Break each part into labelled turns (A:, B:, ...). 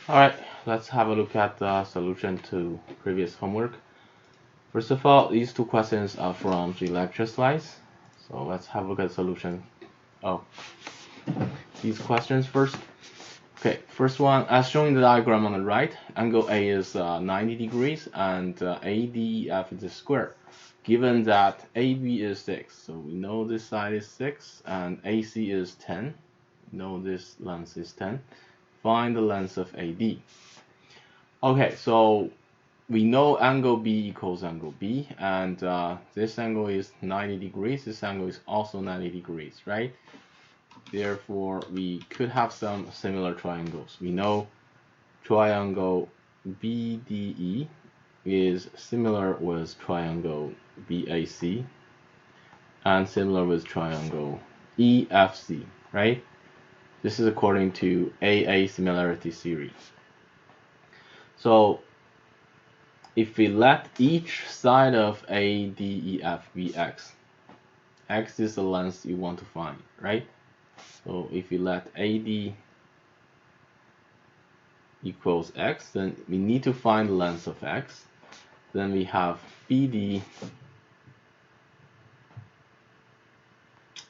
A: Alright, let's have a look at the solution to previous homework. First of all, these two questions are from the lecture slides. So let's have a look at the solution of these questions first. Okay, first one, as shown in the diagram on the right, angle A is 90 degrees and ADEF is a square. Given that AB is 6, so we know this side is 6 and AC is 10. We know this length is 10. Find the length of AD. Okay, so we know angle B equals angle B, and this angle is 90 degrees. This angle is also 90 degrees, right? Therefore, we could have some similar triangles. We know triangle BDE is similar with triangle BAC and similar with triangle EFC, right? This is according to AA similarity theory. So if we let each side of ADEF be x, x is the length you want to find, right? So if we let AD equals x, then we need to find the length of x. Then we have BD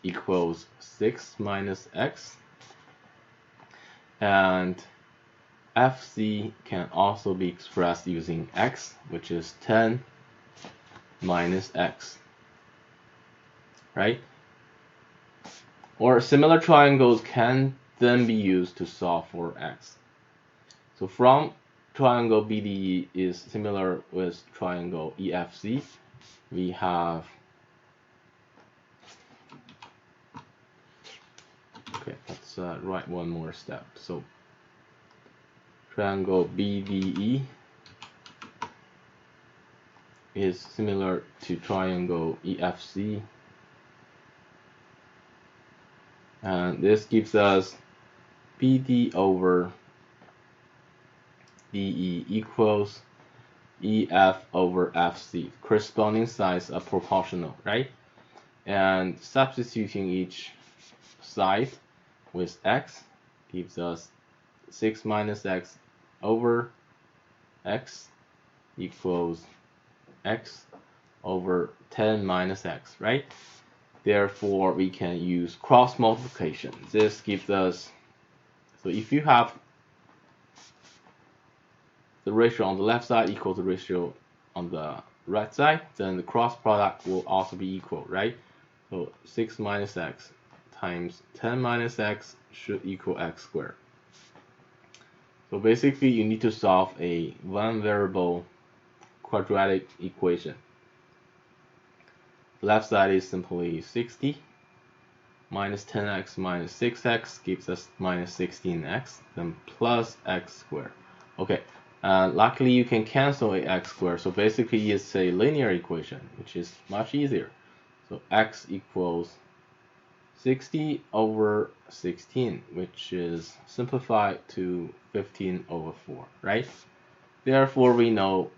A: equals 6 minus x, and FC can also be expressed using x, which is 10 minus x, right? Or similar triangles can then be used to solve for x. So from triangle BDE is similar with triangle EFC, we have, okay, let's write one more step. So triangle BDE is similar to triangle EFC, and this gives us BD over DE equals EF over FC. Corresponding sides are proportional, right? And substituting each side with x gives us 6 minus x over x equals x over 10 minus x, right? Therefore, we can use cross multiplication. This gives us, so if you have the ratio on the left side equal to the ratio on the right side, then the cross product will also be equal, right? So 6 minus x times 10 minus x should equal x squared. So basically, you need to solve a one variable quadratic equation. The left side is simply 60 minus 10x minus 6x gives us minus 16x, then plus x squared. Okay, luckily you can cancel a x squared, so basically it's a linear equation, which is much easier. So x equals 60 over 16, which is simplified to 15 over 4, right? Therefore, we know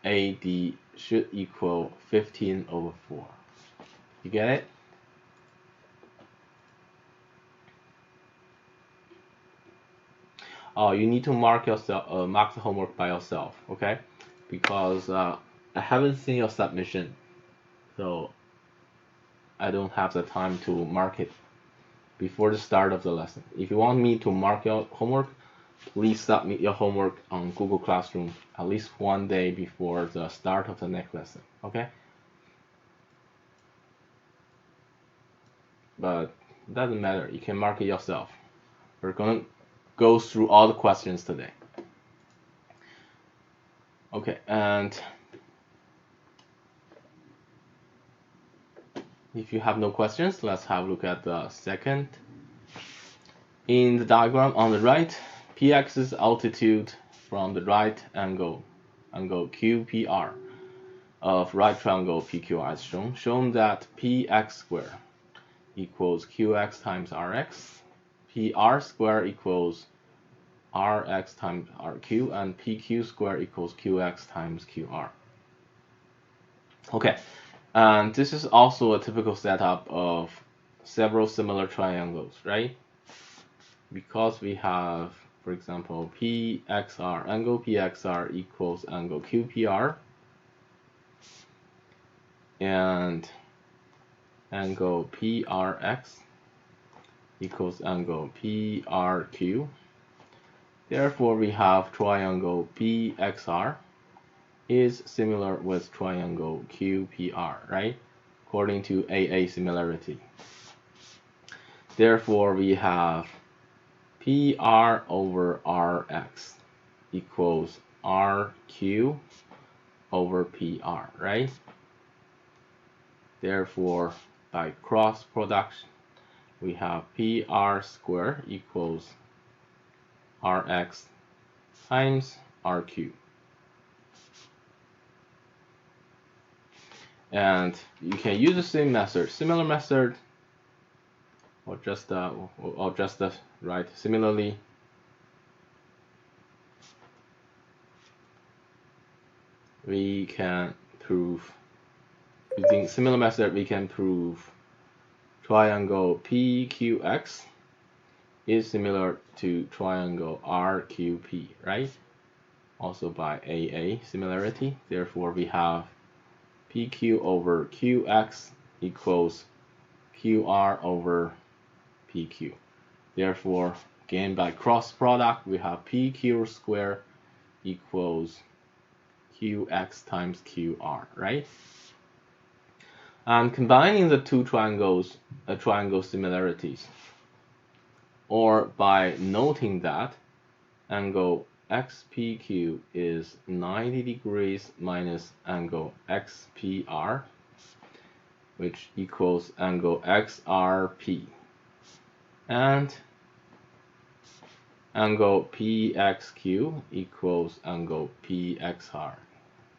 A: AD should equal 15 over 4. You get it? You need to mark yourself, mark the homework by yourself, okay? Because I haven't seen your submission, so I don't have the time to mark it before the start of the lesson. If you want me to mark your homework, please submit your homework on Google Classroom at least one day before the start of the next lesson, okay? But it doesn't matter, you can mark it yourself. We're gonna go through all the questions today. Okay, and if you have no questions, let's have a look at the second. In the diagram on the right, px is altitude from the right angle QPR of right triangle PQR is shown that px squared equals qx times rx, pr squared equals rx times rq, and pq squared equals qx times qr. Okay, and this is also a typical setup of several similar triangles, right? Because we have for example, PXR, angle PXR equals angle QPR, and angle PRX equals angle PRQ. Therefore, we have triangle PXR is similar with triangle QPR, right? According to AA similarity. Therefore, we have PR over RX equals RQ over PR, right? Therefore, by cross product, we have PR squared equals RX times RQ. And you can use the same method, similar method, or just right. Similarly, we can prove using similar method. We can prove triangle PQX is similar to triangle RQP, right? Also by AA similarity. Therefore, we have PQ over QX equals QR over PQ. Therefore, again by cross product, we have PQ squared equals QX times QR, right? And combining the two triangles, triangle similarities, or by noting that angle XPQ is 90 degrees minus angle XPR, which equals angle XRP, and angle PXQ equals angle PXR.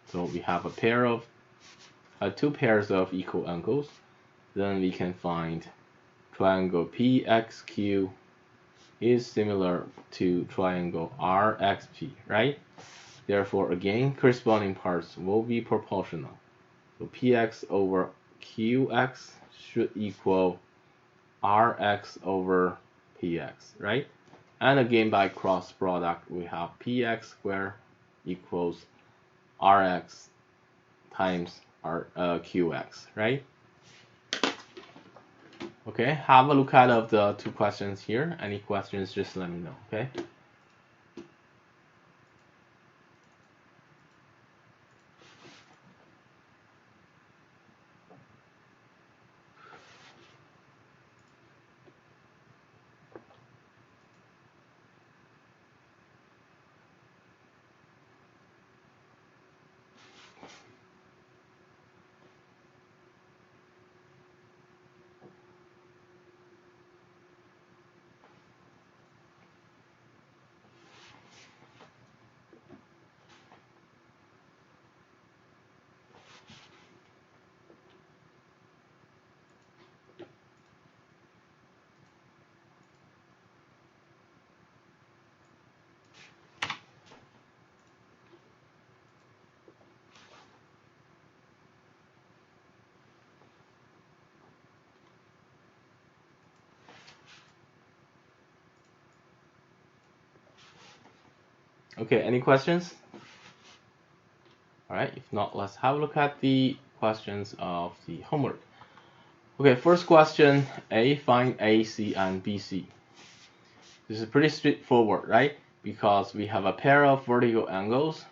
A: So we have a pair of two pairs of equal angles. Then we can find triangle PXQ is similar to triangle RXP, right? Therefore, again, corresponding parts will be proportional. So PX over QX should equal RX over PX, right? And again, by cross product, we have PX squared equals RX times QX, right? Okay, have a look at the two questions here. Any questions, just let me know, okay? Okay, any questions? All right, if not, let's have a look at the questions of the homework. Okay, first question, A, find AC and BC. This is pretty straightforward, right? Because we have a pair of vertical angles,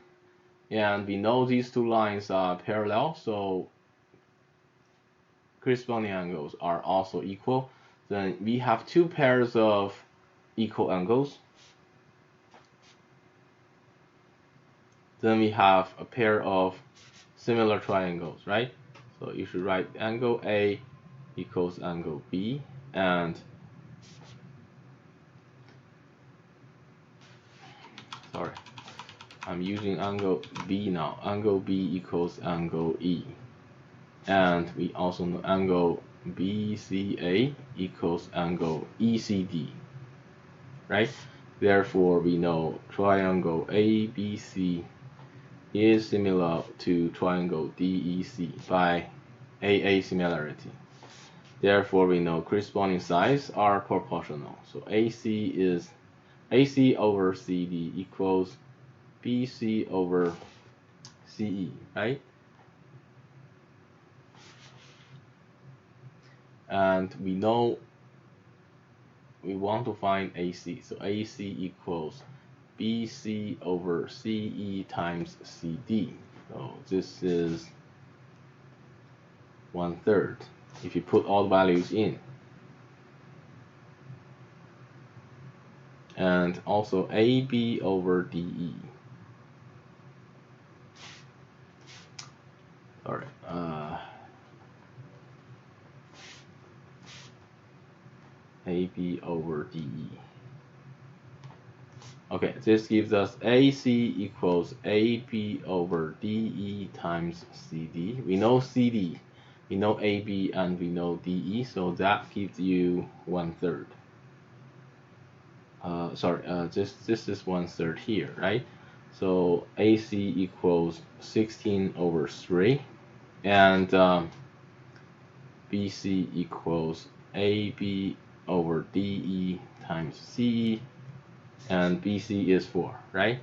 A: and we know these two lines are parallel, so corresponding angles are also equal. Then we have two pairs of equal angles. Then we have a pair of similar triangles, right? So you should write angle A equals angle B, and sorry, I'm using angle B now. Angle B equals angle E. And we also know angle BCA equals angle ECD, right? Therefore, we know triangle ABC is similar to triangle DEC by AA similarity. Therefore, we know corresponding sides are proportional. So AC is AC over CD equals BC over CE, right? And we know we want to find AC, so AC equals BC over CE times CD. So this is 1/3 if you put all the values in. And also AB over DE. Alright, AB over DE. Okay, this gives us AC equals AB over DE times CD. We know CD, we know AB, and we know DE, so that gives you 1/3. This is 1/3 here, right? So AC equals 16 over 3, and BC equals AB over DE times CE, and BC is 4, right?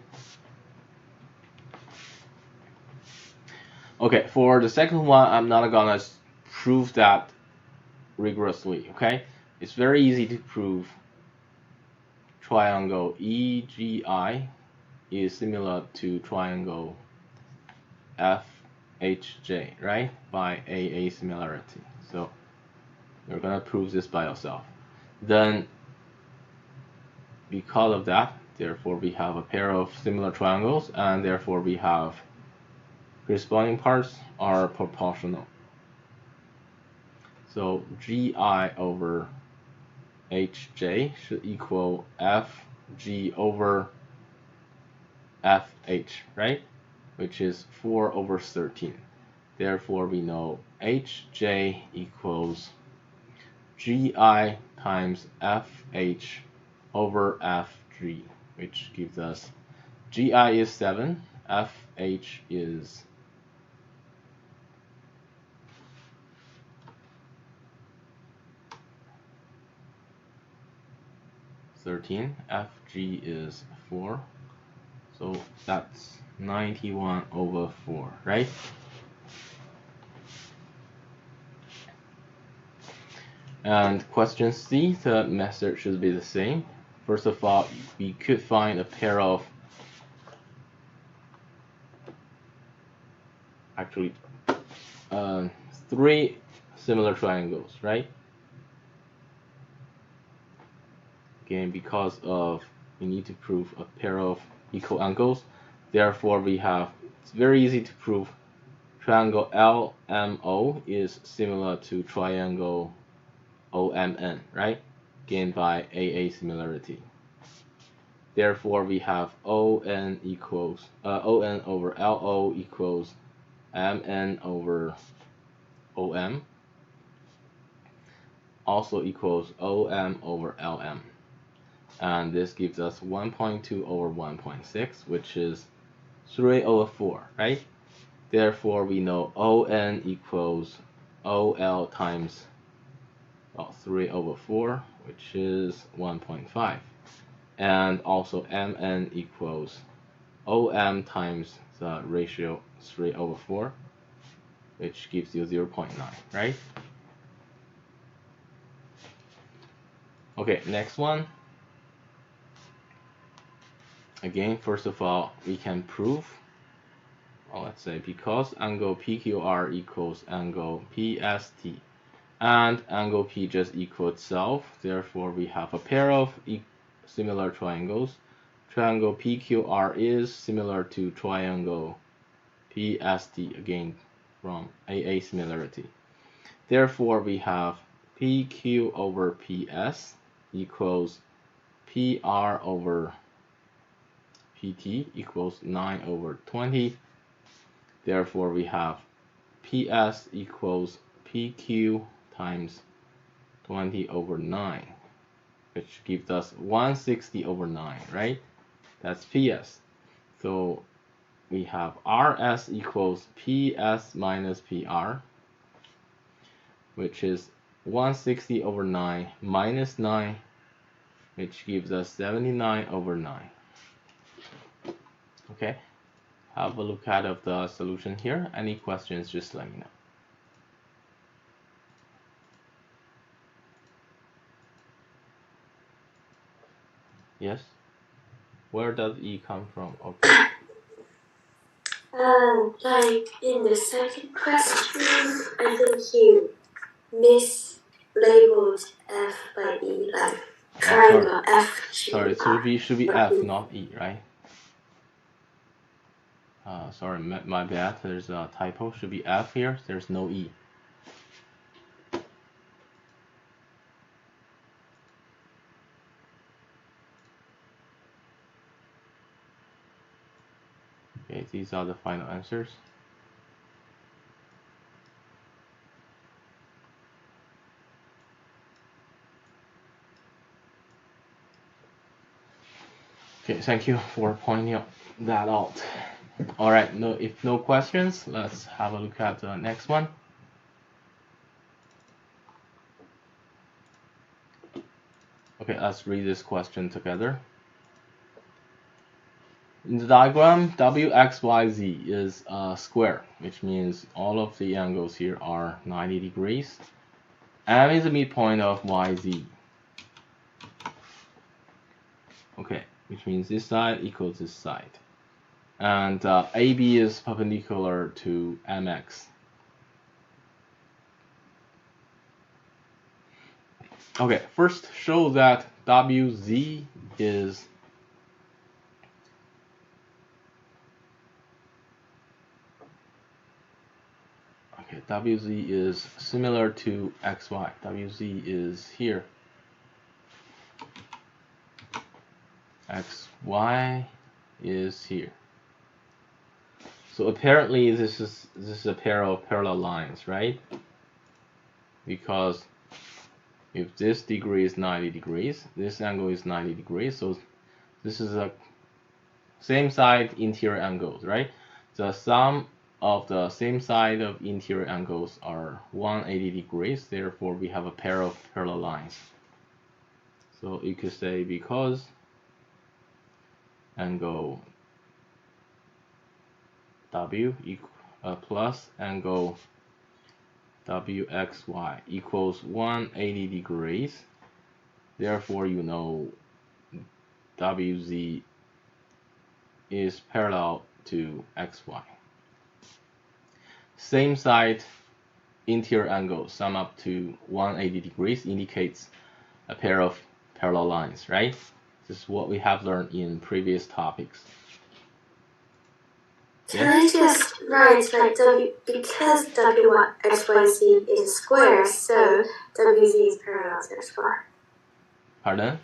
A: Okay, for the second one, I'm not gonna prove that rigorously, okay? It's very easy to prove triangle EGI is similar to triangle FHJ, right? By AA similarity. So you're gonna prove this by yourself. Then because of that, therefore we have a pair of similar triangles, and therefore we have corresponding parts are proportional. So GI over HJ should equal FG over FH, right? Which is 4 over 13. Therefore, we know HJ equals GI times FH over FG, which gives us GI is 7, FH is 13, FG is 4, so that's 91 over 4, right? And question C, the method should be the same. First of all, we could find a pair of actually 3 similar triangles, right? Again, because of we need to prove a pair of equal angles, therefore we have, it's very easy to prove triangle LMO is similar to triangle OMN, right? Again by AA similarity. Therefore we have ON equals ON over LO equals MN over OM, also equals OM over LM. And this gives us 1.2 over 1.6, which is 3 over 4, right? Therefore, we know ON equals OL times 3 over 4, which is 1.5. And also MN equals OM times the ratio 3 over 4, which gives you 0.9, right? Okay, next one. Again, first of all, we can prove, let's say, because angle PQR equals angle PST, and angle P just equals itself, therefore we have a pair of similar triangles. Triangle PQR is similar to triangle PST, again from AA similarity. Therefore we have PQ over PS equals PR over PT equals 9 over 20. Therefore we have PS equals PQ times 20 over 9, which gives us 160 over 9, right? That's PS. So we have RS equals PS minus PR, which is 160 over 9 minus 9, which gives us 79/9. Okay, have a look at the solution here. Any questions, just let me know. Yes? Where does E come from? Okay.
B: Like in the second question, I think you mislabeled F by E, like triangle F
A: Sorry, it should be F, not E, right? Sorry, my bad. There's a typo. Should be F here. There's no E. Okay, these are the final answers. Okay, thank you for pointing that out. All right, if no questions, let's have a look at the next one. Okay, let's read this question together. In the diagram, WXYZ is a square, which means all of the angles here are 90 degrees. M is the midpoint of YZ. Okay, which means this side equals this side. And AB is perpendicular to MX. Okay, first show that WZ is WZ is similar to XY. WZ is here. XY is here. So apparently this is a pair of parallel lines, right? Because if this degree is 90 degrees, this angle is 90 degrees, so this is a same side interior angles, right? The sum of the same side of interior angles are 180 degrees, therefore we have a pair of parallel lines. So you could say because angle W plus angle WXY equals 180 degrees, therefore you know WZ is parallel to XY. Same side interior angles sum up to 180 degrees indicates a pair of parallel lines, right? This is what we have learned in previous topics.
B: Can I just write like W, because WXYZ is a square, so WZ is parallel to XY.
A: Pardon?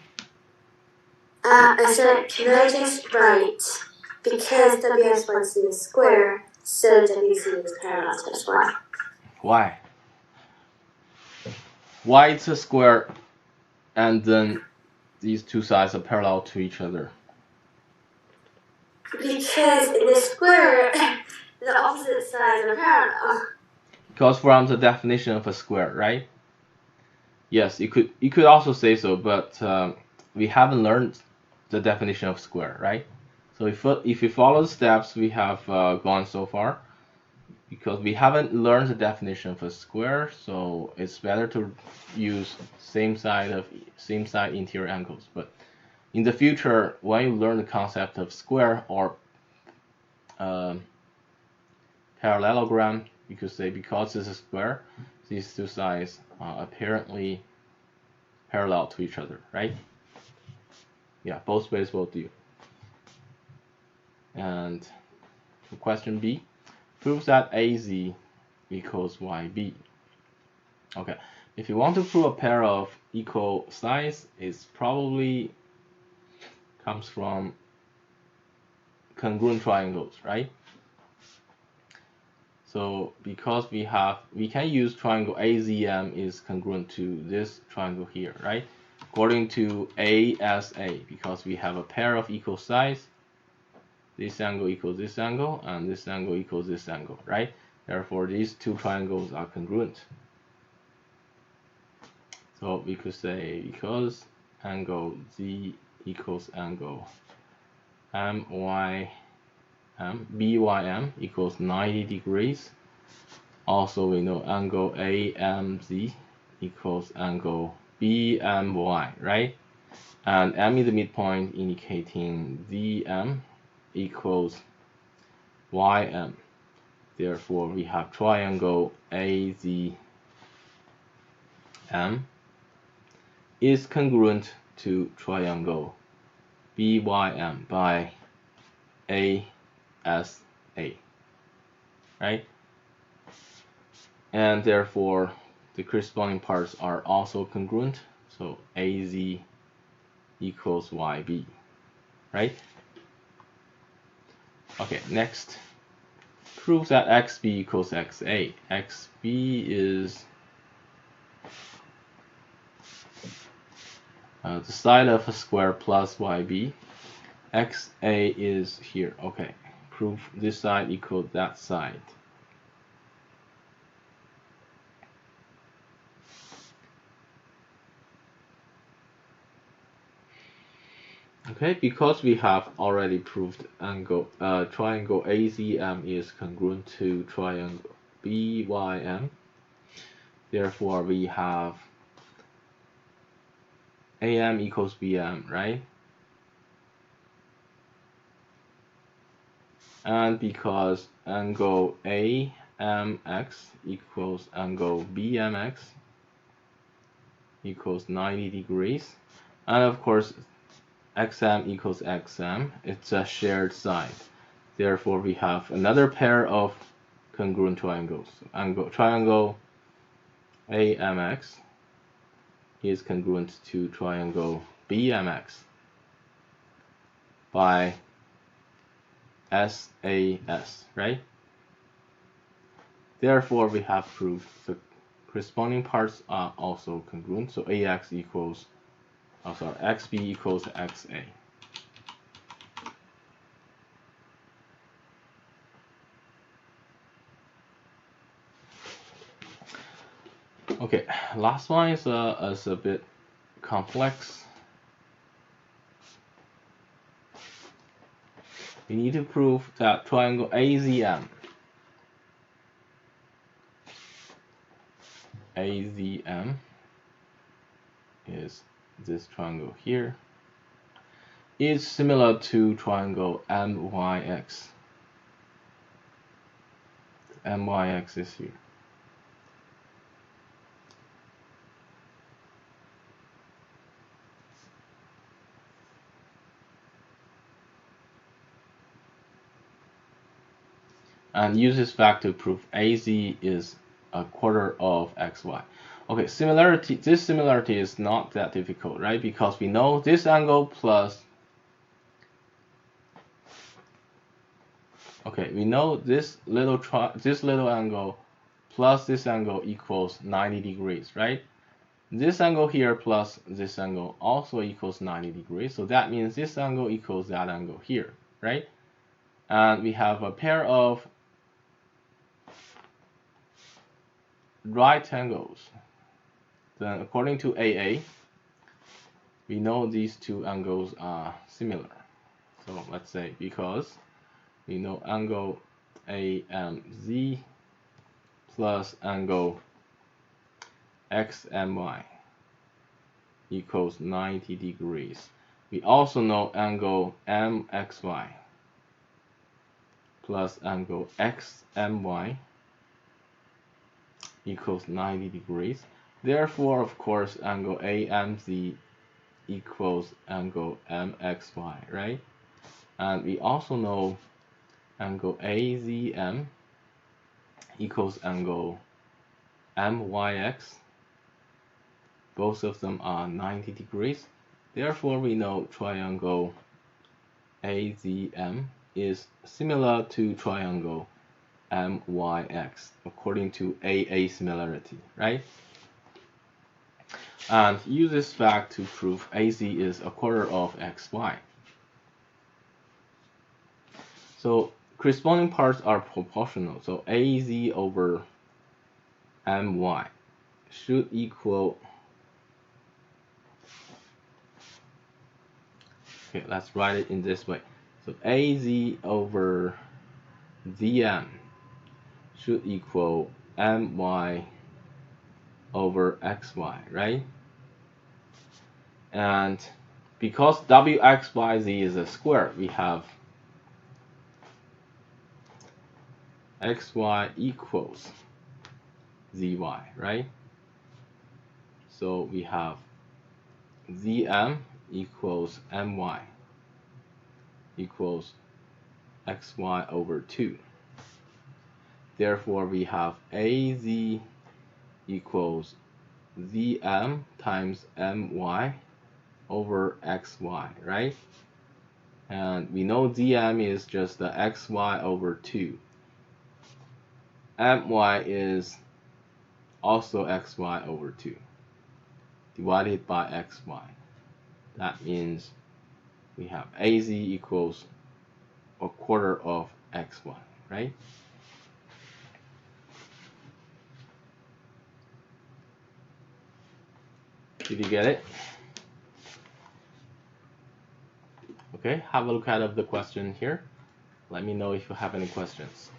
B: I said, can I just write, because WXYZ is square, so WZ is parallel to XY?
A: Why? Why it's a square and then these two sides are parallel to each other?
B: Because in the square, the opposite sides are parallel.
A: Because from the definition of a square, right? Yes, you could also say so, but we haven't learned the definition of square, right? So if we follow the steps we have gone so far, because we haven't learned the definition of a square, so it's better to use same side interior angles. But in the future, when you learn the concept of square or parallelogram, you could say because it's a square, these two sides are apparently parallel to each other, right? Yeah, both ways will do. And question B, proves that AZ equals YB. Okay, if you want to prove a pair of equal sides, it's probably comes from congruent triangles, right? So because we can use triangle AZM is congruent to this triangle here, right? According to ASA, because we have a pair of equal sides, this angle equals this angle, and this angle equals this angle, right? Therefore, these two triangles are congruent. So we could say because angle Z equals angle BYM equals 90 degrees. Also, we know angle AMZ equals angle BMY, right? And M is the midpoint, indicating ZM equals YM. Therefore, we have triangle AZM is congruent to triangle BYM by ASA, right? And therefore, the corresponding parts are also congruent. So AZ equals YB, right? Okay, next. Prove that XB equals XA. XB is the side of a square plus YB. XA is here. Okay, prove this side equals that side. Okay, because we have already proved triangle AZM is congruent to triangle BYM, therefore we have AM equals BM, right? And because angle AMX equals angle BMX equals 90 degrees, and of course XM equals XM, it's a shared side. Therefore, we have another pair of congruent triangles. Triangle AMX is congruent to triangle BMX by SAS, right? Therefore, we have proved the corresponding parts are also congruent. So XB equals XA. Okay, last one is a bit complex. We need to prove that triangle AZM is this triangle here is similar to triangle MYX. MYX is here. And use this fact to prove AZ is a quarter of XY. Okay, similarity. This similarity is not that difficult, right? Because we know this angle plus. Okay, we know this little angle plus this angle equals 90 degrees, right? This angle here plus this angle also equals 90 degrees. So that means this angle equals that angle here, right? And we have a pair of right angles. Then according to AA, we know these two angles are similar. So let's say because we know angle AMZ plus angle XMY equals 90 degrees. We also know angle MXY plus angle XMY equals 90 degrees. Therefore, of course, angle AMZ equals angle MXY, right? And we also know angle AZM equals angle MYX. Both of them are 90 degrees. Therefore, we know triangle AZM is similar to triangle MYX according to AA similarity, right? And use this fact to prove AZ is a quarter of XY. So corresponding parts are proportional. So AZ over MY should equal Okay, let's write it in this way. So AZ over ZM should equal MY over XY, right? And because WXYZ is a square, we have XY equals ZY, right? So we have ZM equals MY equals XY over 2. Therefore, we have AZ equals ZM times MY over XY, right? And we know ZM is just the XY over 2. MY is also XY over 2 divided by XY. That means we have AZ equals a quarter of XY, right? Did you get it? Okay, have a look at the question here. Let me know if you have any questions.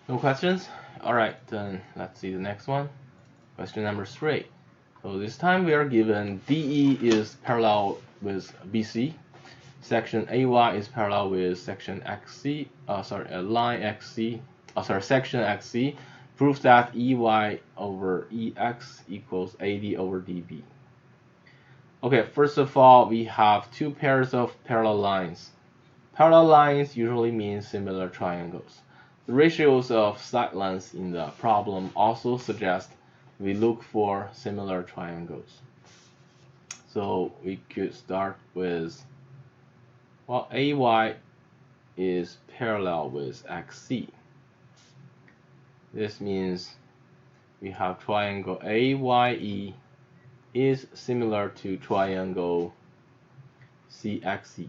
A: No questions? Alright, then let's see the next one. Question number 3. So this time we are given DE is parallel with BC. Section AY is parallel with section XC, line XC, section XC. Proves that EY over EX equals AD over DB. Okay, first of all, we have two pairs of parallel lines. Parallel lines usually mean similar triangles. The ratios of side lengths in the problem also suggest we look for similar triangles. So we could start with, well, AY is parallel with XC. This means we have triangle AYE is similar to triangle CXE.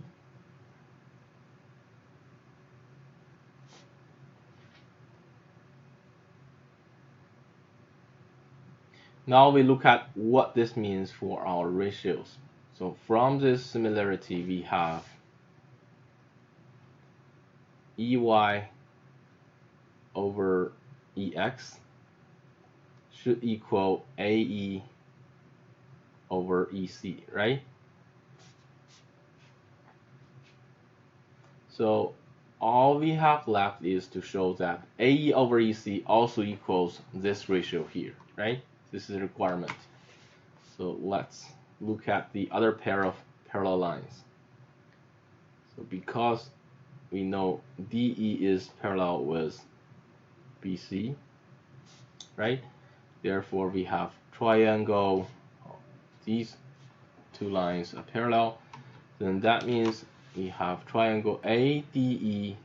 A: Now we look at what this means for our ratios. So from this similarity, we have EY over EX should equal AE over EC, right? So all we have left is to show that AE over EC also equals this ratio here, right? This is a requirement. So let's look at the other pair of parallel lines. So because we know DE is parallel with BC, right? Therefore, we have triangle, these two lines are parallel. Then that means we have triangle ADE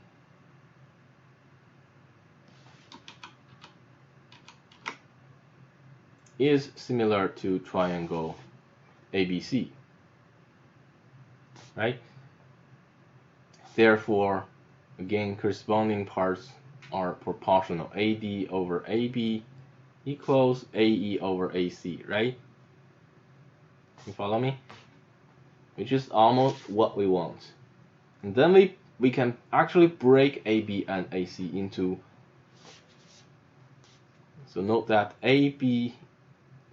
A: is similar to triangle ABC, right? Therefore, again, corresponding parts are proportional. AD over AB equals AE over AC, right? You follow me? Which is almost what we want. And then we can actually break AB and AC into, so note that AB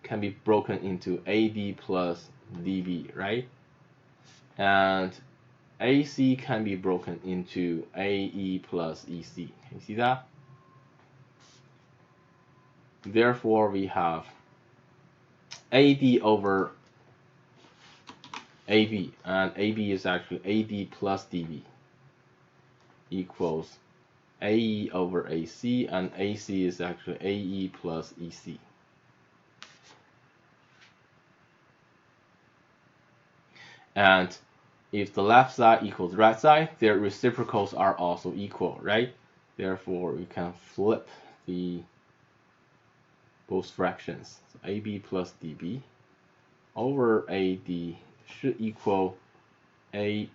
A: can be broken into AD plus DB, right? And AC can be broken into AE plus EC. Can you see that? Therefore, we have AD over AB, and AB is actually AD plus DB equals AE over AC, and AC is actually AE plus EC. And if the left side equals right side, their reciprocals are also equal, right? Therefore, we can flip the both fractions. So AB plus DB over AD should equal A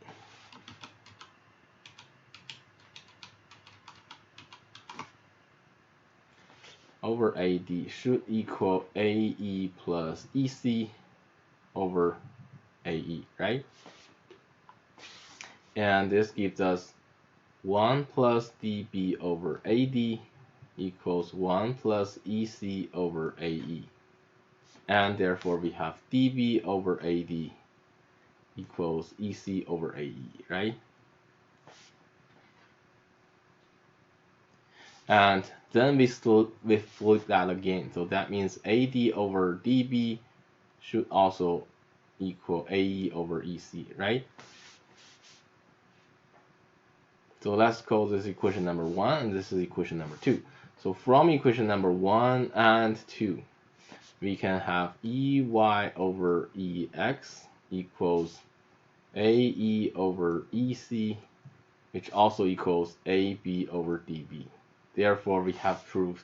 A: over AD should equal AE plus EC over AE, right? And this gives us 1 plus DB over AD equals 1 plus EC over AE. And therefore we have DB over AD equals EC over AE, right? And then we flip that again. So that means AD over DB should also equal AE over EC, right? So let's call this equation number 1, and this is equation number 2. So from equation number 1 and 2, we can have EY over EX equals AE over EC, which also equals AB over DB. Therefore, we have proved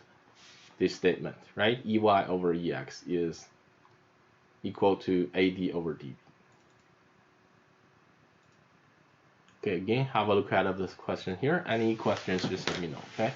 A: this statement, right? EY over EX is equal to AD over DB. Okay, again, have a look at this question here. Any questions, just let me know, okay?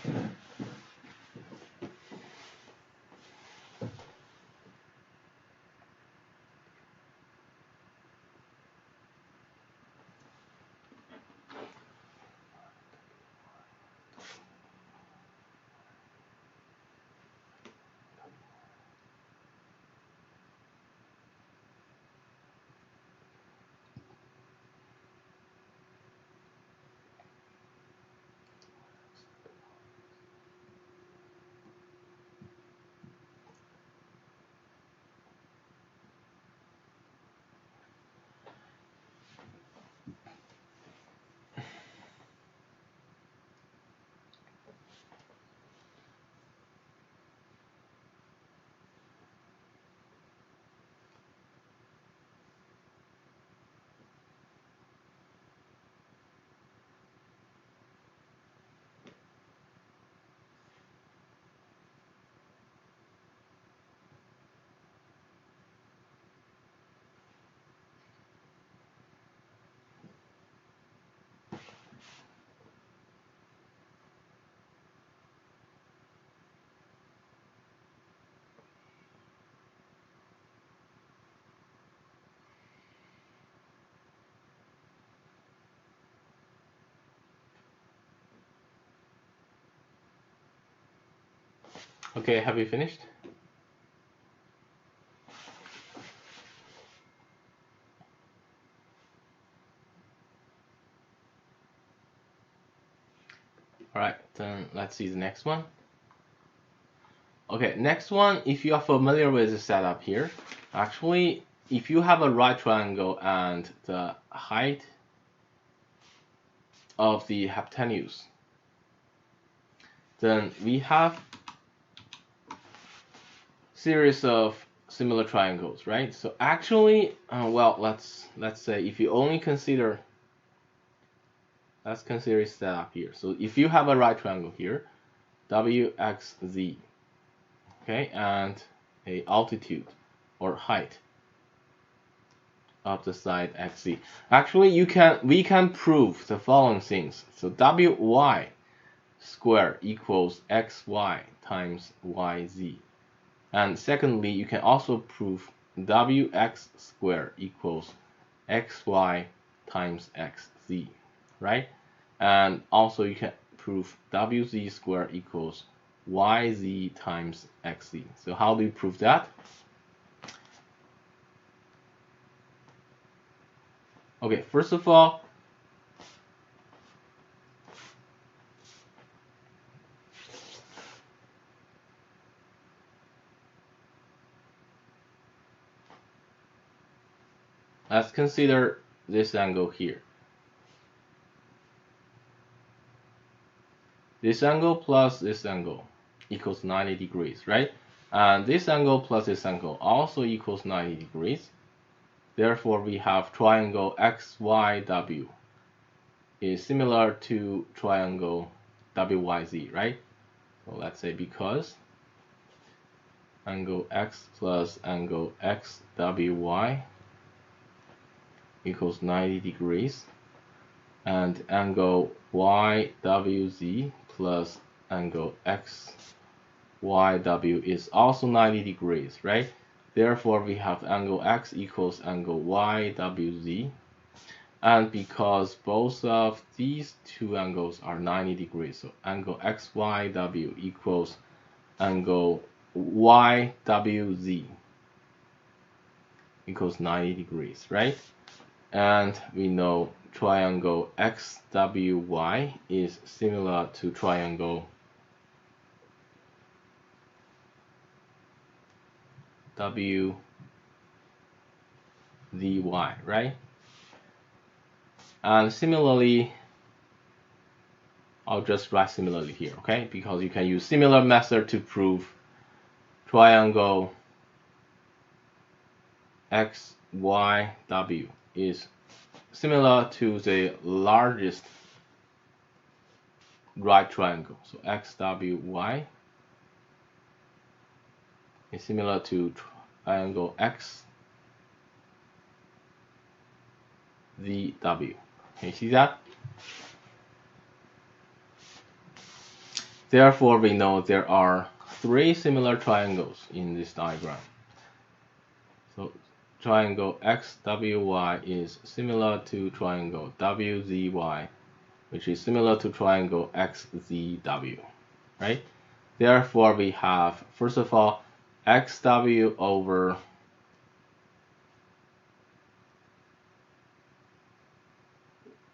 A: Okay, have you finished? Alright, then let's see the next one. Okay, next one, if you are familiar with the setup here, actually, if you have a right triangle and the height of the hypotenuse, then we have series of similar triangles, right? So actually, well, let's say if you only consider, let's consider setup here. So if you have a right triangle here, WXZ, okay, and a altitude or height of the side XZ. Actually, we can prove the following things. So WY square equals XY times YZ. And secondly, you can also prove WX square equals XY times XZ, right? And also you can prove WZ square equals YZ times XZ. So how do you prove that? Okay, first of all, let's consider this angle here. This angle plus this angle equals 90 degrees, right? And this angle plus this angle also equals 90 degrees. Therefore, we have triangle XYW is similar to triangle WYZ, right? So let's say because angle X plus angle XWY equals 90 degrees, and angle YWZ plus angle XYW is also 90 degrees, right? Therefore, we have angle X equals angle YWZ, and because both of these two angles are 90 degrees, so angle XYW equals angle YWZ equals 90 degrees, right? And we know triangle XWY is similar to triangle WZY, right? And similarly, I'll just write similarly here, okay? Because you can use similar method to prove triangle XYW is similar to the largest right triangle. So XWY is similar to triangle XZW. Can you see that? Therefore, we know there are three similar triangles in this diagram. So triangle XWY is similar to triangle WZY, which is similar to triangle XZW, right? Therefore, we have, first of all, XW over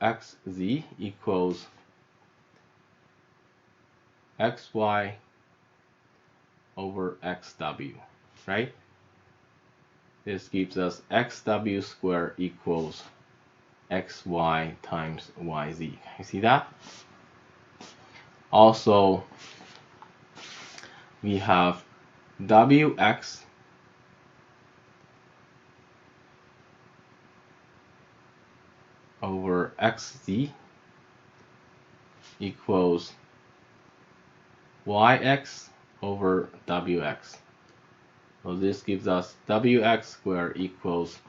A: XZ equals XY over XW, right? This gives us XW squared equals XY times YZ. You see that? Also, we have WX over XZ equals YX over WX. So this gives us WX squared equals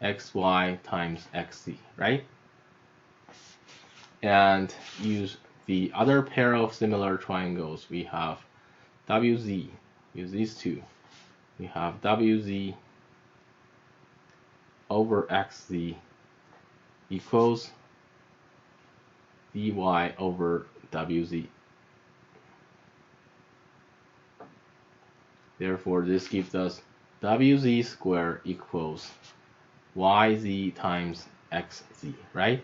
A: XY times XZ, right? And use the other pair of similar triangles. We have WZ, use these two. We have WZ over XZ equals DY over WZ. Therefore, this gives us WZ squared equals YZ times XZ, right?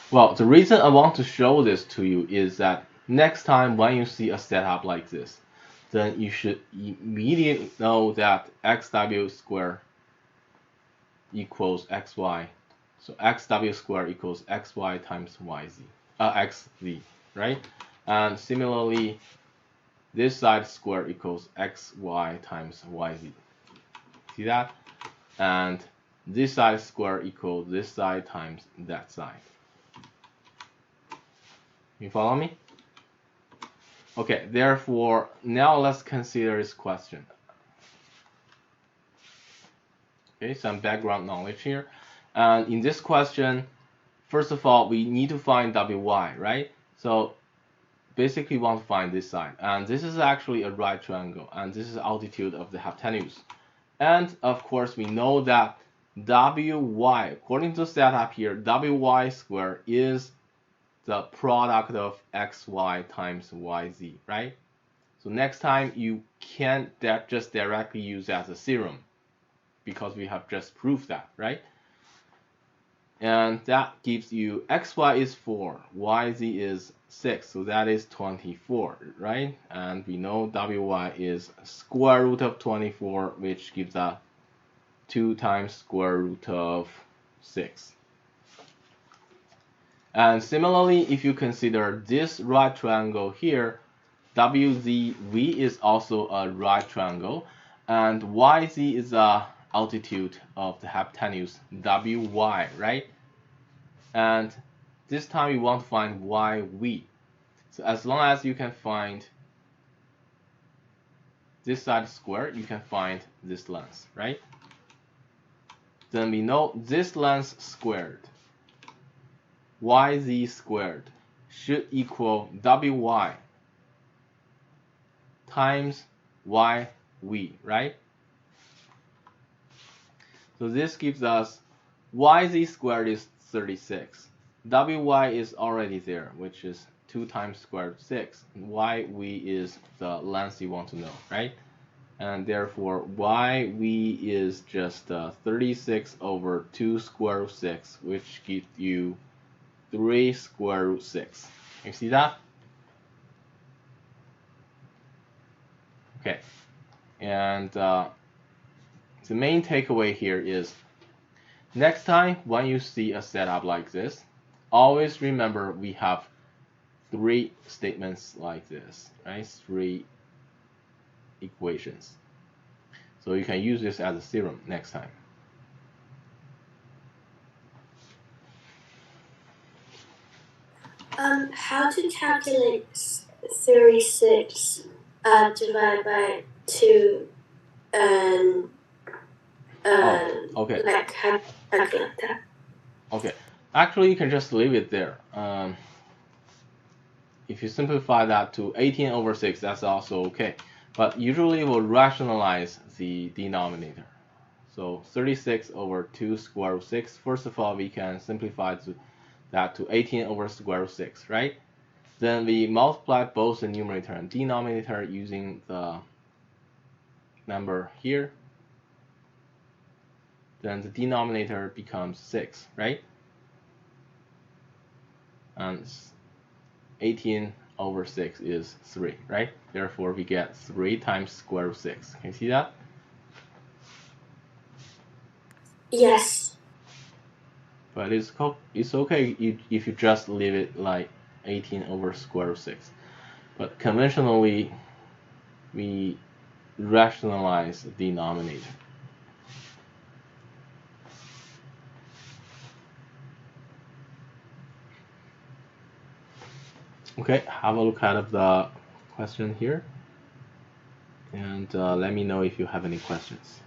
A: Well, the reason I want to show this to you is that next time when you see a setup like this, then you should immediately know that XW squared equals XY. So XW squared equals XY times YZ, XZ, right? And similarly, this side squared equals XY times YZ. See that? And this side squared equals this side times that side. You follow me? Okay, therefore, now let's consider this question. Okay, some background knowledge here. And in this question, first of all, we need to find WY, right? So basically we want to find this side. And this is actually a right triangle. And this is the altitude of the hypotenuse. And of course, we know that WY, according to the setup here, WY squared is the product of XY times YZ, right? So next time you can't just directly use as a theorem because we have just proved that, right? And that gives you XY is 4, YZ is 6, so that is 24, right? And we know WY is square root of 24, which gives us 2 times square root of 6. And similarly, if you consider this right triangle here, WZV is also a right triangle, and YZ is the altitude of the hypotenuse WY, right? And this time we want to find YV. So as long as you can find this side squared, you can find this length, right? Then we know this length squared, YZ squared, should equal WY times YV, right? So this gives us YZ squared is 36. WY is already there, which is 2 times square root 6. YV is the length you want to know, right? And therefore YV is just 36 over 2 square root 6, which gives you 3 square root 6. You see that? Okay. And the main takeaway here is next time when you see a setup like this, always remember we have 3 statements like this, right? 3 equations. So you can use this as a theorem next time.
B: How to calculate 36 divided by 2 and
A: okay.
B: like how calculate that?
A: Okay. Actually, you can just leave it there. If you simplify that to 18 over 6, that's also okay. But usually we'll rationalize the denominator. So 36 over 2 square root 6. First of all, we can simplify that to 18 over square root 6, right? Then we multiply both the numerator and denominator using the number here. Then the denominator becomes 6, right? And 18 over 6 is 3, right? Therefore, we get 3 times square root 6. Can you see that?
B: Yes.
A: But it's okay if you just leave it like 18 over square root 6. But conventionally, we rationalize the denominator. Okay, have a look at the question here. And let me know if you have any questions.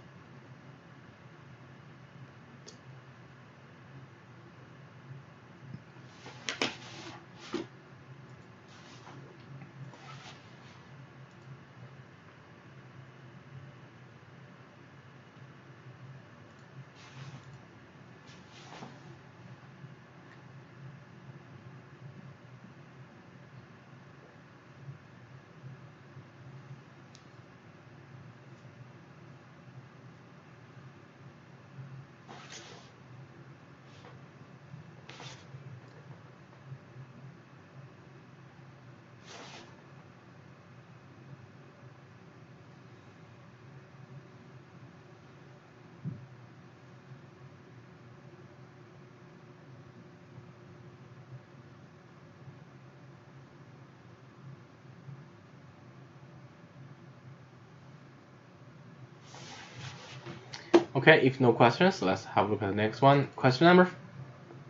A: Okay, if no questions, let's have a look at the next one. Question number?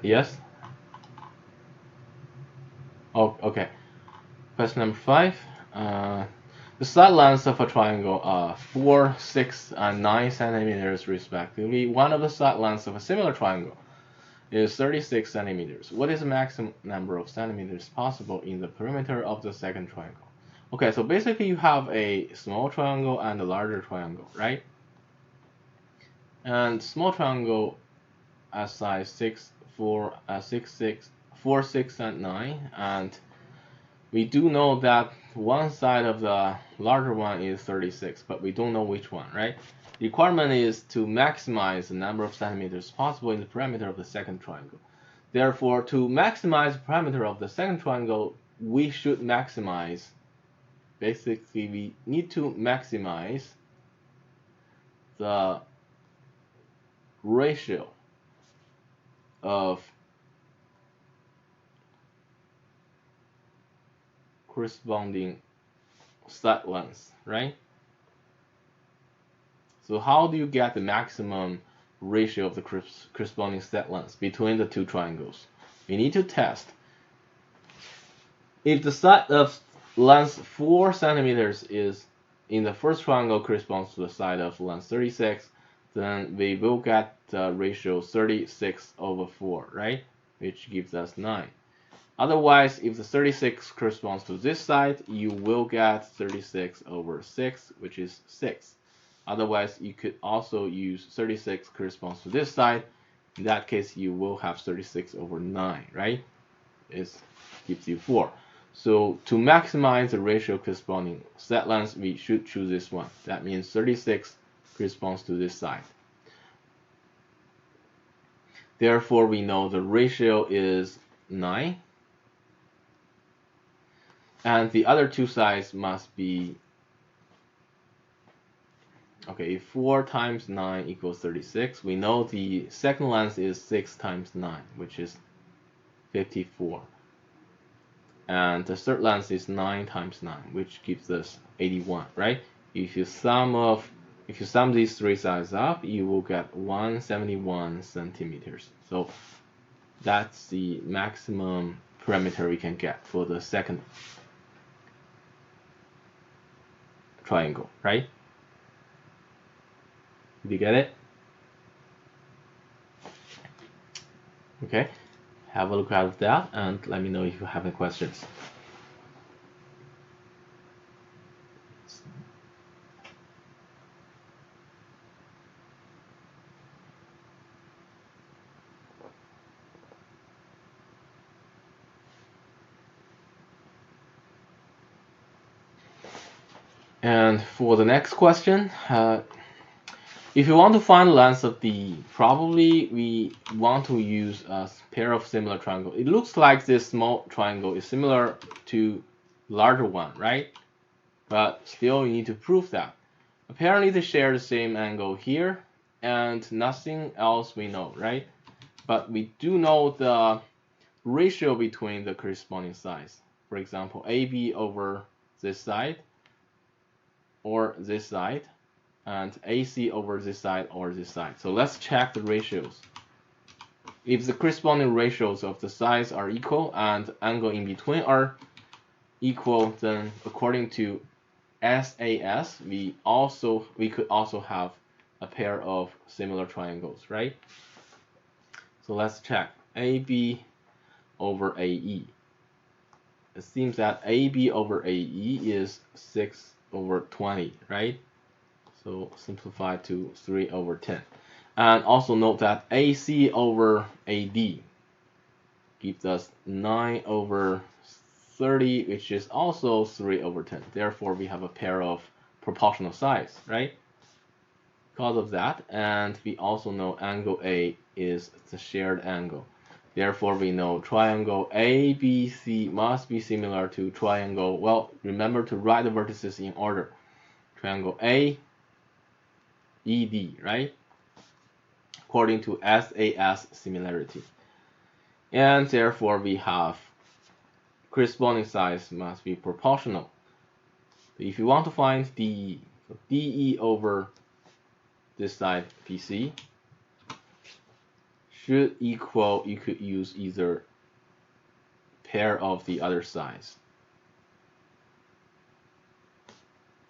A: Yes? Oh, okay. Question number 5. The side lengths of a triangle are 4, 6, and 9 centimeters respectively. One of the side lengths of a similar triangle is 36 centimeters. What is the maximum number of centimeters possible in the perimeter of the second triangle? Okay, so basically you have a small triangle and a larger triangle, right? And small triangle as size 6, 4, 4, 6, and 9. And we do know that one side of the larger one is 36, but we don't know which one, right? The requirement is to maximize the number of centimeters possible in the perimeter of the second triangle. Therefore, to maximize the perimeter of the second triangle, we should maximize, basically we need to maximize the ratio of corresponding side lengths, right? So how do you get the maximum ratio of the corresponding side lengths between the two triangles? We need to test. If the side of length 4 centimeters is in the first triangle corresponds to the side of length 36, then we will get the ratio 36/4, right? Which gives us 9. Otherwise, if the 36 corresponds to this side, you will get 36/6, which is 6. Otherwise, you could also use 36 corresponds to this side. In that case, you will have 36/9, right? It gives you 4. So to maximize the ratio corresponding set lengths, we should choose this one. That means 36 corresponds to this side. Therefore, we know the ratio is 9. And the other two sides must be, okay, 4 times 9 equals 36. We know the second length is 6 times 9, which is 54. And the third length is 9 times 9, which gives us 81, right? If you sum these three sides up, you will get 171 centimeters. So that's the maximum parameter we can get for the second triangle, right? Did you get it? Okay, have a look at that and let me know if you have any questions. And for the next question, if you want to find the length of D, probably we want to use a pair of similar triangles. It looks like this small triangle is similar to larger one, right? But still, you need to prove that. Apparently, they share the same angle here, and nothing else we know, right? But we do know the ratio between the corresponding sides. For example, AB over this side or this side, and AC over this side or this side. So let's check the ratios. If the corresponding ratios of the sides are equal and angle in between are equal, then according to SAS, we could also have a pair of similar triangles, right? So let's check AB over AE. It seems that AB over AE is 6/20, right? So simplify to 3/10. And also note that AC over AD gives us 9/30, which is also 3/10. Therefore, we have a pair of proportional sides, right? Because of that, and we also know angle A is the shared angle. Therefore, we know triangle ABC must be similar to triangle, well, remember to write the vertices in order. Triangle AED, right? According to SAS similarity. And therefore, we have corresponding sides must be proportional. If you want to find DE, so DE over this side PC should equal, you could use either pair of the other sides.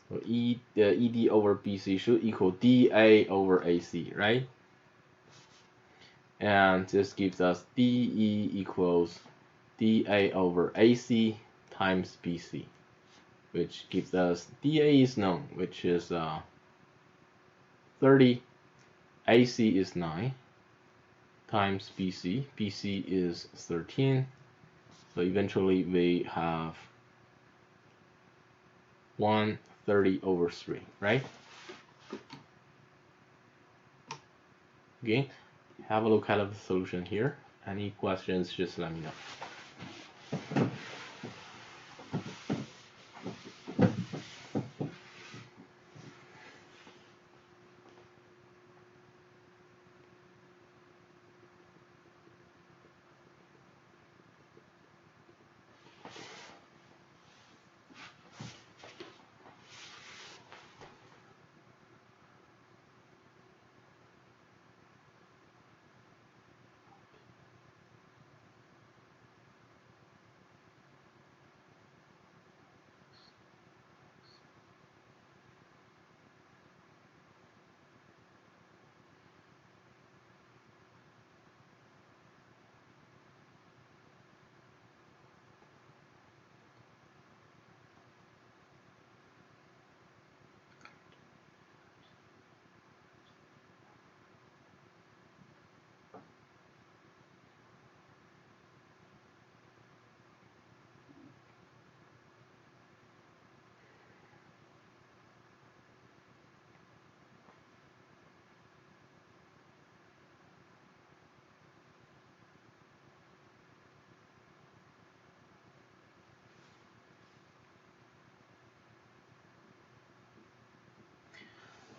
A: So the ED over BC should equal DA over AC, right? And this gives us DE equals DA over AC times BC, which gives us DA is known, which is 30, AC is 9, times BC. BC is 13. So eventually we have 130/3, right? Okay, have a look at the solution here. Any questions, just let me know.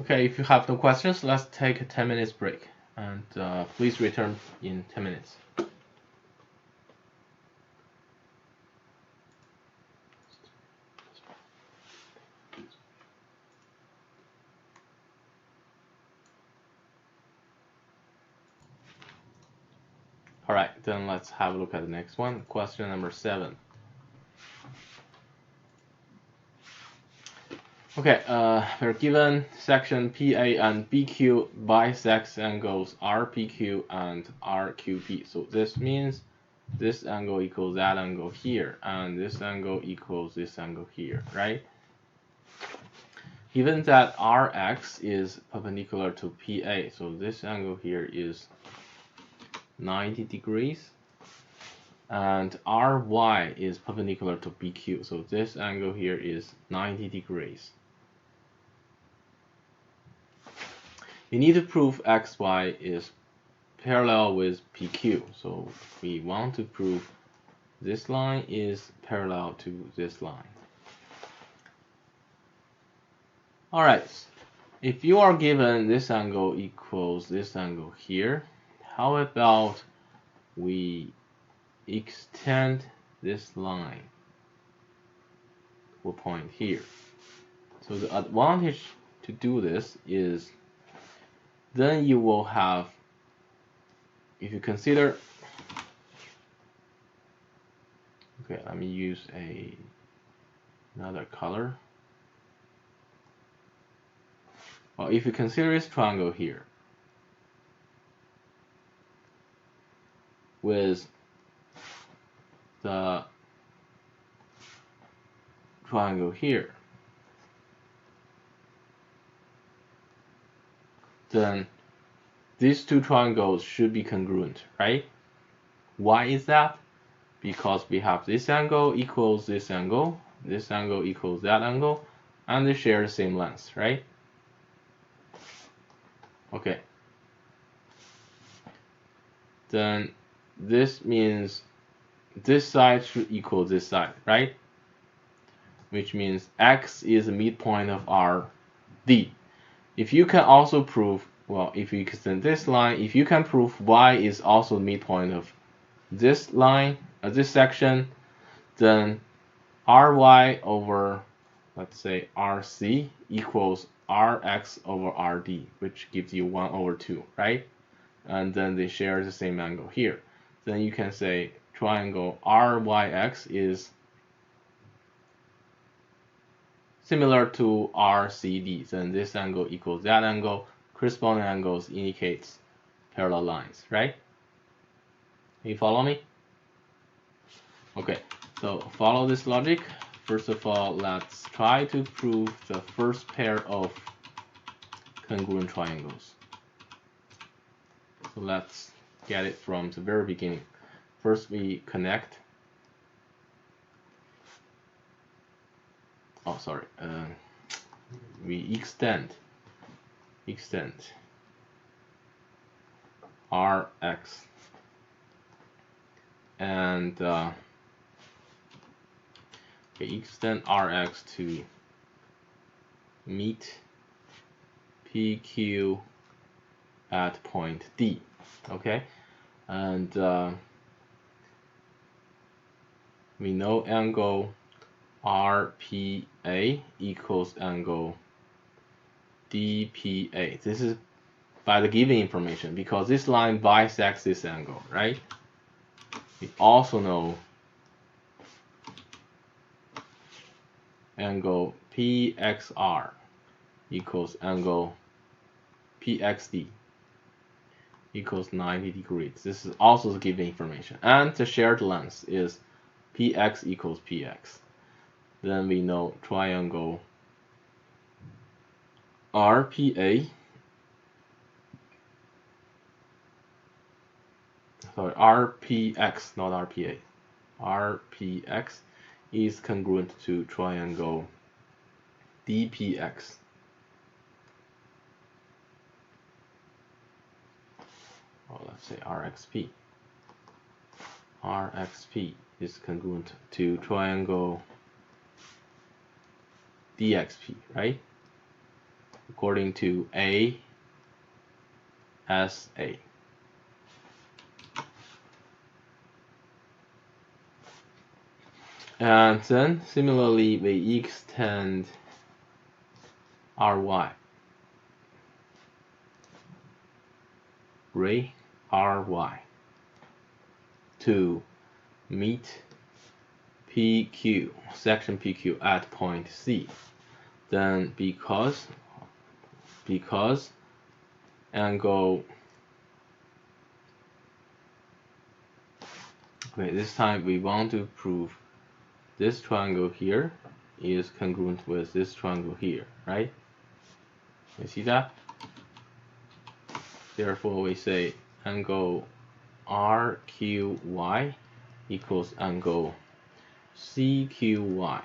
A: Okay, if you have no questions, let's take a 10 minutes break, and please return in 10 minutes. Alright, then let's have a look at the next one. Question number 7. Okay, we're given section PA and BQ bisects angles RPQ and RQP. So this means this angle equals that angle here, and this angle equals this angle here, right? Given that RX is perpendicular to PA, so this angle here is 90 degrees, and RY is perpendicular to BQ, so this angle here is 90 degrees. We need to prove XY is parallel with PQ, so we want to prove this line is parallel to this line. Alright, if you are given this angle equals this angle here, how about we extend this line to a point here? So the advantage to do this is then you will have, if you consider, okay, let me use another color. Well, if you consider this triangle here with the triangle here, then these two triangles should be congruent, right? Why is that? Because we have this angle equals this angle equals that angle, and they share the same length, right? Okay. Then this means this side should equal this side, right? Which means X is the midpoint of RD. If you can also prove, well, if you extend this line, if you can prove Y is also the midpoint of this line, this section, then RY over, let's say, RC equals RX over RD, which gives you 1 over 2, right? And then they share the same angle here. Then you can say triangle RYX is similar to RCD. Then this angle equals that angle. Corresponding angles indicates parallel lines, right? Can you follow me? Okay, so follow this logic. First of all, let's try to prove the first pair of congruent triangles. So let's get it from the very beginning. First we connect. Oh, sorry. We extend Rx and extend Rx to meet PQ at point D. Okay, and we know angle RPA equals angle DPA. This is by the given information because this line bisects this angle, right? We also know angle PXR equals angle PXD equals 90 degrees. This is also the given information. And the shared length is PX equals PX. Then we know triangle RPA, sorry, RPX, not RPA. RPX is congruent to triangle DPX. Or let's say RXP. RXP is congruent to triangle DXP, right? according to ASA. And then similarly we extend RY. Ray RY to meet PQ, section PQ at point C. Then because angle, okay, this time we want to prove this triangle here is congruent with this triangle here, right? You see that? Therefore we say angle RQY equals angle CQY.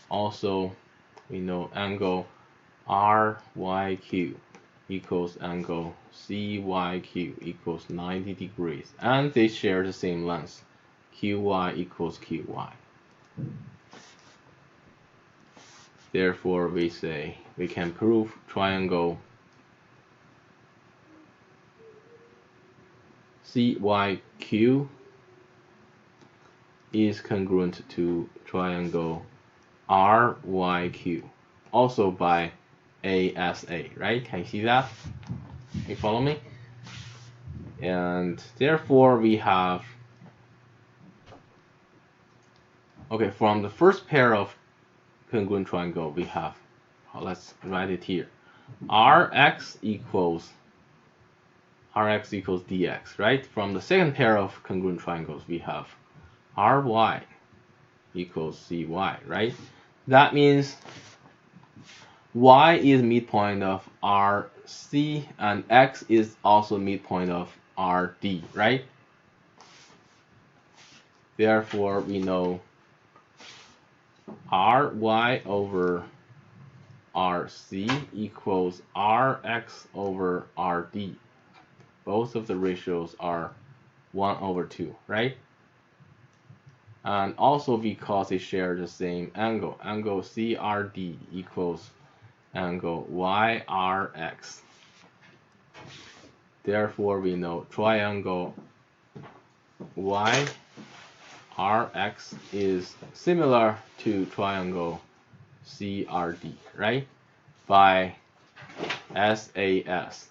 A: Also, we know angle RYQ equals angle CYQ equals 90 degrees, and they share the same length. QY equals QY. Therefore, we say we can prove triangle CYQ is congruent to triangle RYQ, also by ASA, right? Can you see that? You follow me? And therefore we have, okay, from the first pair of congruent triangle we have, let's write it here, RX equals dx, right? From the second pair of congruent triangles we have RY equals CY, right? That means Y is midpoint of RC and X is also midpoint of RD, right? Therefore, we know RY over RC equals RX over RD. Both of the ratios are 1/2, right? And also because they share the same angle, angle CRD equals angle YRX. Therefore, we know triangle YRX is similar to triangle CRD, right? By SAS,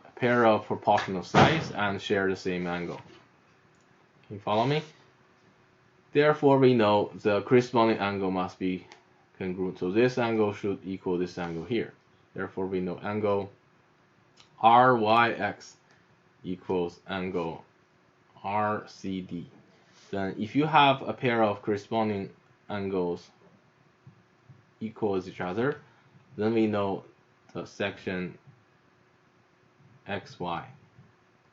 A: a pair of proportional sides and share the same angle. Can you follow me? Therefore, we know the corresponding angle must be congruent. So this angle should equal this angle here. Therefore, we know angle RYX equals angle RCD. Then if you have a pair of corresponding angles equal as each other, then we know the section XY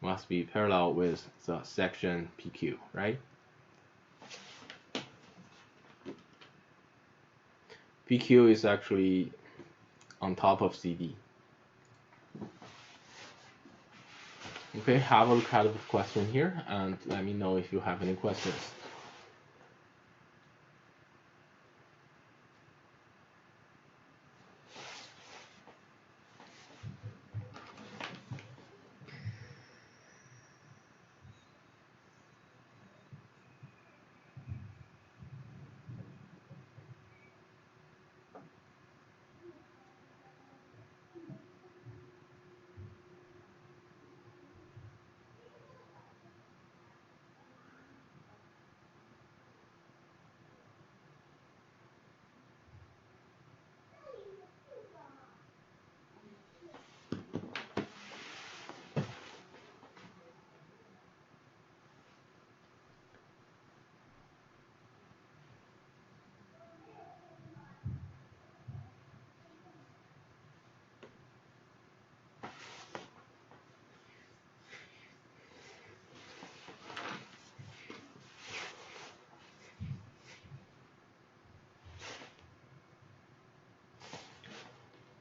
A: must be parallel with the section PQ, right? PQ is actually on top of CD. Okay, have a look at the question here and let me know if you have any questions.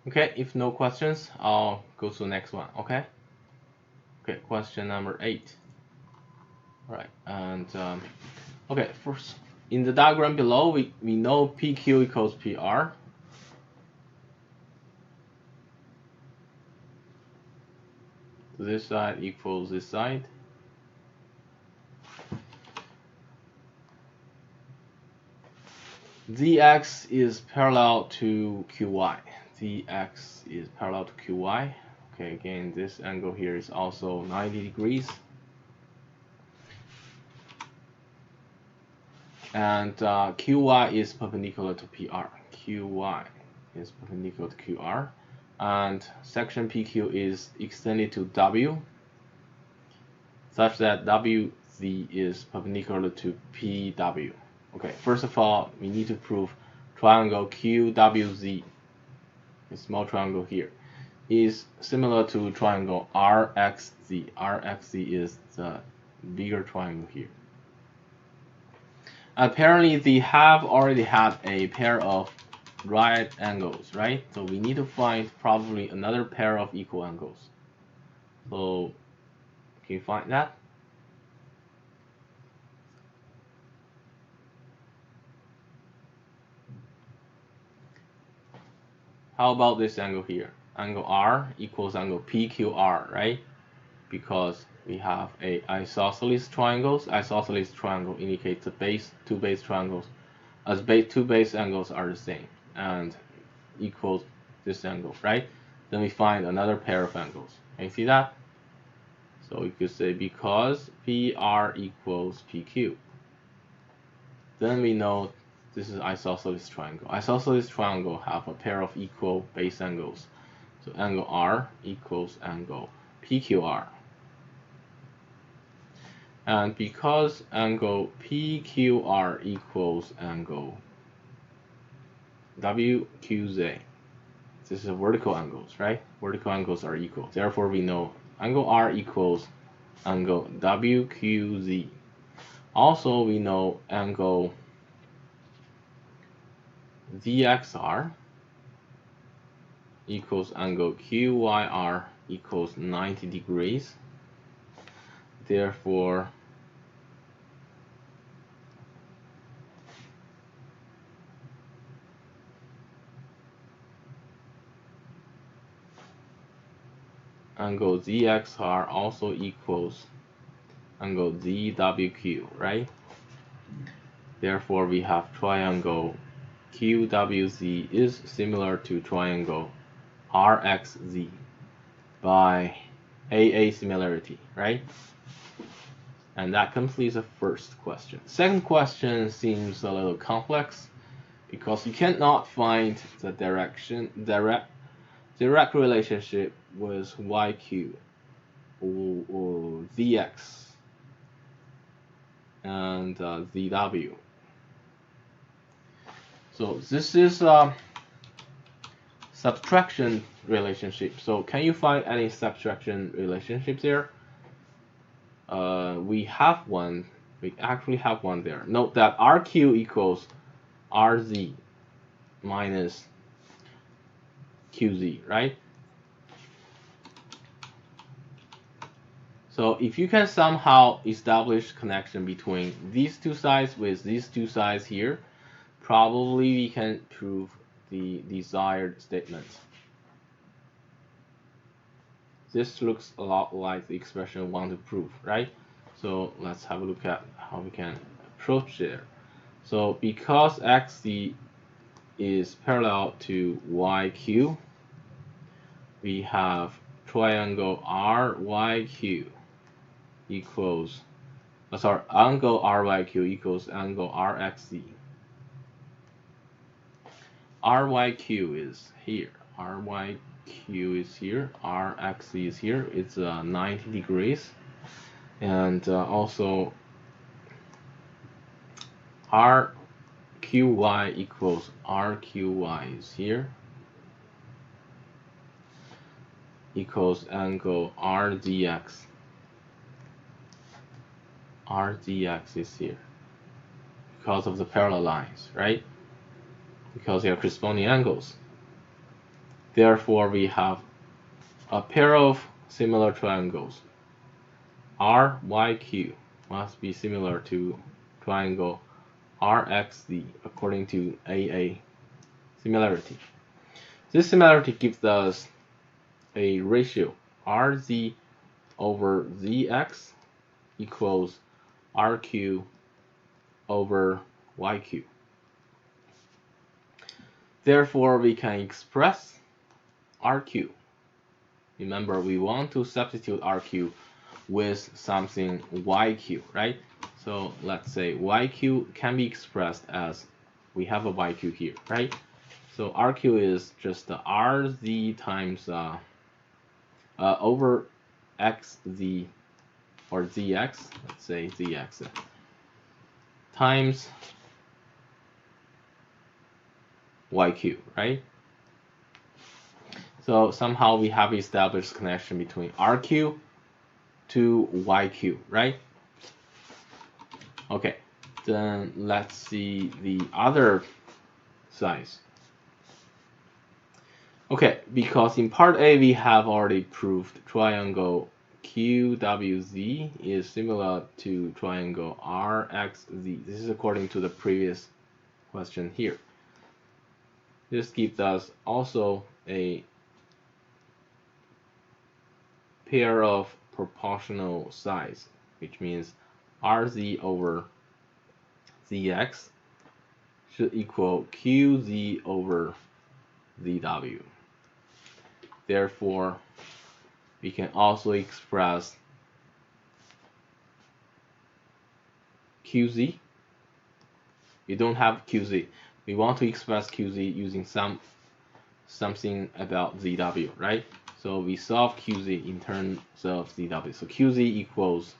A: Okay, if no questions, I'll go to the next one, okay? Okay, question number 8. All right, and okay, first, in the diagram below, we know PQ equals PR. this side equals this side. Dx is parallel to Qy. Dx is parallel to Qy. Okay, again, this angle here is also 90 degrees. And Qy is perpendicular to PR. Qy is perpendicular to QR. And section PQ is extended to W, such that WZ is perpendicular to PW. Okay, first of all, we need to prove triangle QWZ, a small triangle here, is similar to triangle RXZ. RXZ is the bigger triangle here. Apparently, they have already had a pair of right angles, right? So we need to find probably another pair of equal angles. So can you find that? How about this angle here? Angle R equals angle PQR, right? Because we have a isosceles triangles. Isosceles triangle indicates the two base triangles, as two base angles are the same and equals this angle, right? Then we find another pair of angles. Can you see that? So you could say because PR equals PQ, then we know this is isosceles triangle. Isosceles triangle have a pair of equal base angles. So angle R equals angle PQR. And because angle PQR equals angle WQZ, this is vertical angles, right? Vertical angles are equal. Therefore, we know angle R equals angle WQZ. Also, we know angle DXR equals angle QYR equals 90 degrees. Therefore, angle ZXR also equals angle ZWQ, right? Therefore, we have triangle QWZ is similar to triangle RXZ by AA similarity, right? And that completes the first question. Second question seems a little complex because you cannot find the direct relationship with YQ or ZX and ZW. So this is a subtraction relationship. So can you find any subtraction relationships there? We have one. We actually have one there. Note that RQ equals RZ minus QZ, right? So if you can somehow establish connection between these two sides with these two sides here, probably we can prove the desired statement. This looks a lot like the expression we want to prove, right? So let's have a look at how we can approach there. So because XZ is parallel to YQ, we have triangle RYQ equals, angle RYQ equals angle RXZ. RYQ is here. RYQ is here. RXZ is here. It's 90 degrees. And also RQY equals RQY is here. Equals angle RDX. RDX is here. Because of the parallel lines, right? Because they are corresponding angles. Therefore, we have a pair of similar triangles. RYQ must be similar to triangle RXZ according to AA similarity. This similarity gives us a ratio RZ over zx equals rq over yq. Therefore, we can express rq. Remember, we want to substitute rq with something yq, right? So let's say yq can be expressed as, we have a yq here, right? So rq is just the rz times over xz, or zx, let's say zx, times yq, right? So somehow we have established connection between rq to yq, right? Okay, then let's see the other sides. Okay, because in part A we have already proved triangle QWZ is similar to triangle RXZ. This is according to the previous question here. This gives us also a pair of proportional sides, which means RZ over ZX should equal QZ over ZW. Therefore, we can also express QZ. We don't have QZ. We want to express QZ using something about ZW, right? So we solve QZ in terms of ZW. So QZ equals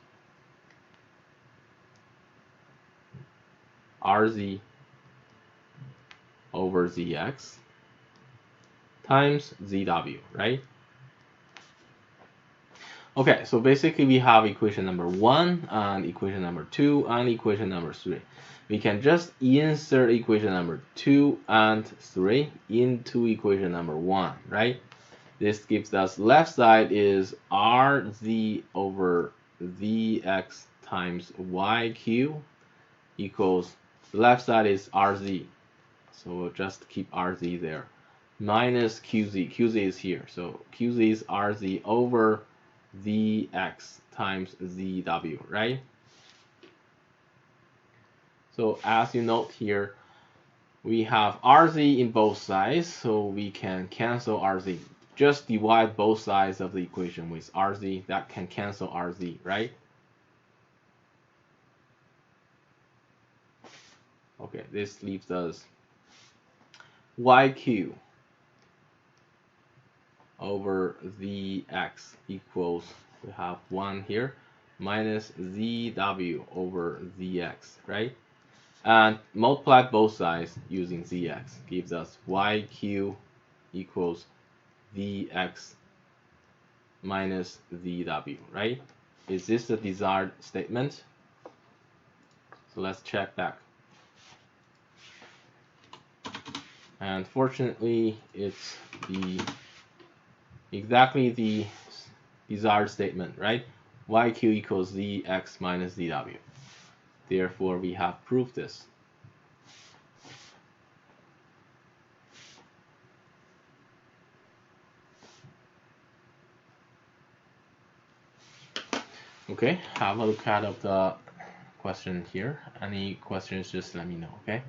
A: RZ over ZX times ZW, right? Okay, so basically we have equation number 1 and equation number 2 and equation number 3. We can just insert equation number 2 and 3 into equation number 1, right? This gives us left side is RZ over ZX times YQ equals, left side is RZ, so we'll just keep RZ there, minus QZ. QZ is here, so QZ is RZ over ZX times ZW, right? So as you note here, we have RZ in both sides, so we can cancel RZ. Just divide both sides of the equation with RZ, that can cancel RZ, right? Okay, this leaves us YQ over ZX equals, we have 1 here, minus ZW over ZX, right? And multiply both sides using ZX, gives us YQ equals ZX minus ZW, right? Is this the desired statement? So let's check back. And fortunately, it's exactly the desired statement, right? YQ equals ZX minus ZW. Therefore, we have proved this. Okay, have a look at the question here. Any questions, just let me know, okay?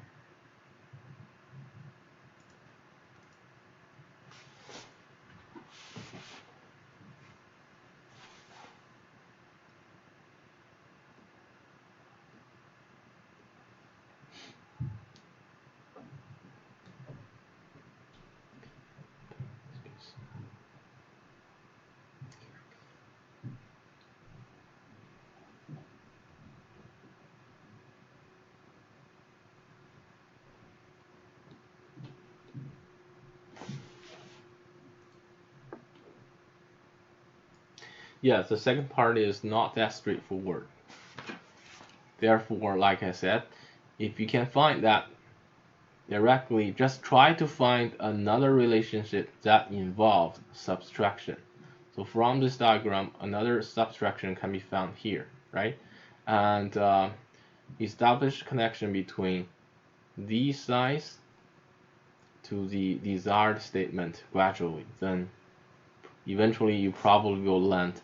A: Yes, the second part is not that straightforward. Therefore, like I said, if you can find that directly, just try to find another relationship that involves subtraction. So from this diagram, another subtraction can be found here, right? And establish connection between these sides to the desired statement gradually. Then eventually you probably will land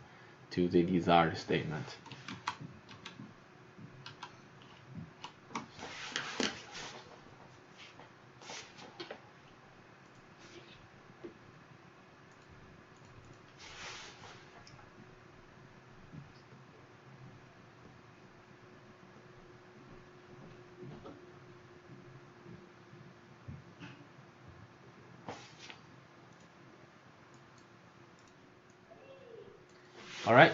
A: to the desired statement. All right,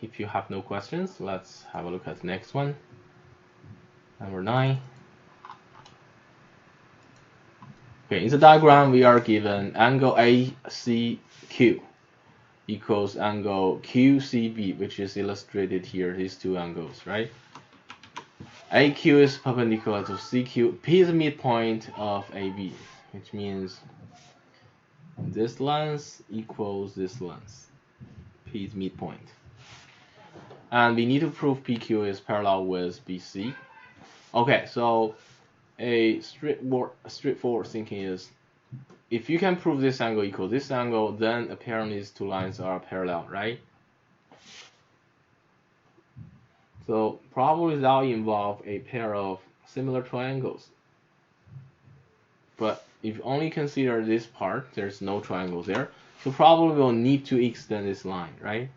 A: if you have no questions, let's have a look at the next one. Number 9. Okay, in the diagram, we are given angle ACQ equals angle QCB, which is illustrated here, these two angles, right? AQ is perpendicular to CQ. P is the midpoint of AB, which means this length equals this length. P is midpoint. And we need to prove PQ is parallel with BC. Okay, so a straightforward thinking is, if you can prove this angle equals this angle, then apparently these two lines are parallel, right? So probably that will involve a pair of similar triangles. But if you only consider this part, there's no triangle there. So probably we'll need to extend this line, right?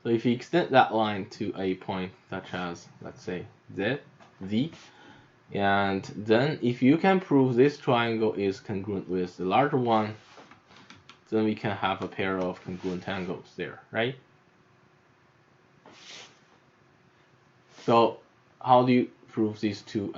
A: So if you extend that line to a point such as, let's say, Z, and then if you can prove this triangle is congruent with the larger one, then we can have a pair of congruent angles there, right? So how do you prove these two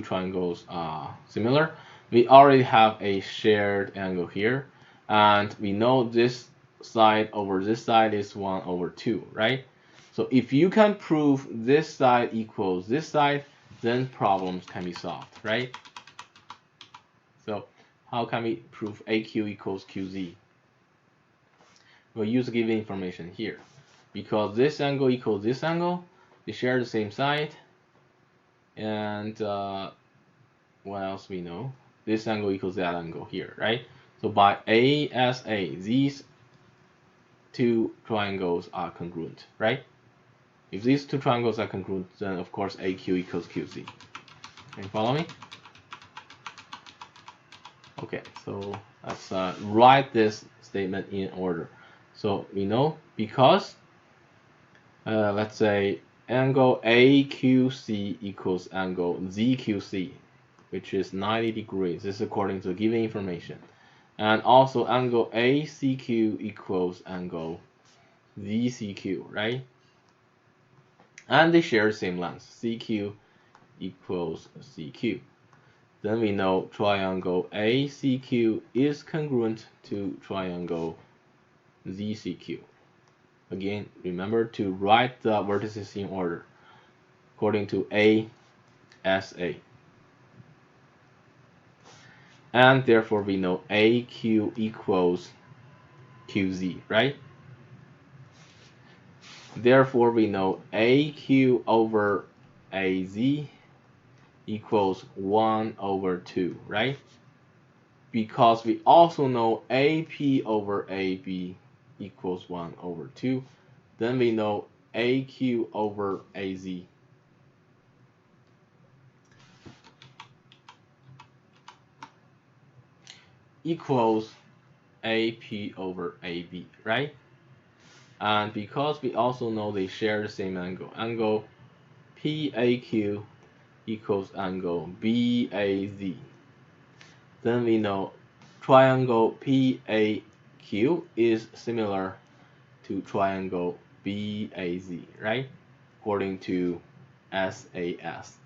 A: triangles are similar? We already have a shared angle here, and we know this side over this side is 1/2, right? So if you can prove this side equals this side, then problems can be solved, right? So how can we prove AQ equals QZ? We'll use given information here. Because this angle equals this angle, they share the same side, and what else we know? This angle equals that angle here, right? So by ASA, these two triangles are congruent, right? If these two triangles are congruent, then of course AQ equals QZ. Can you follow me? Okay, so let's write this statement in order. So we know because, let's say, angle AQC equals angle ZQC, which is 90 degrees. This is according to given information. And also angle ACQ equals angle ZCQ, right? And they share the same length. CQ equals CQ. Then we know triangle ACQ is congruent to triangle ZCQ. Again, remember to write the vertices in order according to ASA. And therefore we know AQ equals QZ, right? Therefore we know AQ over AZ equals 1/2, right? Because we also know AP over AB equals 1/2. Then we know AQ over AZ equals AP over AB, right? And because we also know they share the same angle, angle PAQ equals angle BAZ, then we know triangle PAQ is similar to triangle BAZ, right? According to SAS,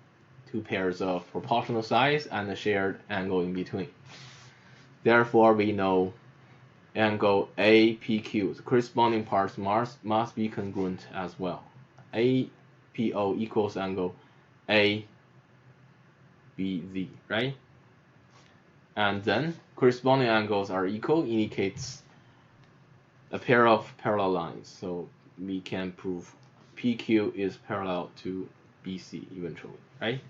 A: two pairs of proportional sides and a shared angle in between. Therefore, we know angle APQ, the corresponding parts must be congruent as well. APO equals angle ABZ, right? And then corresponding angles are equal, indicates a pair of parallel lines. So we can prove PQ is parallel to BC eventually, right?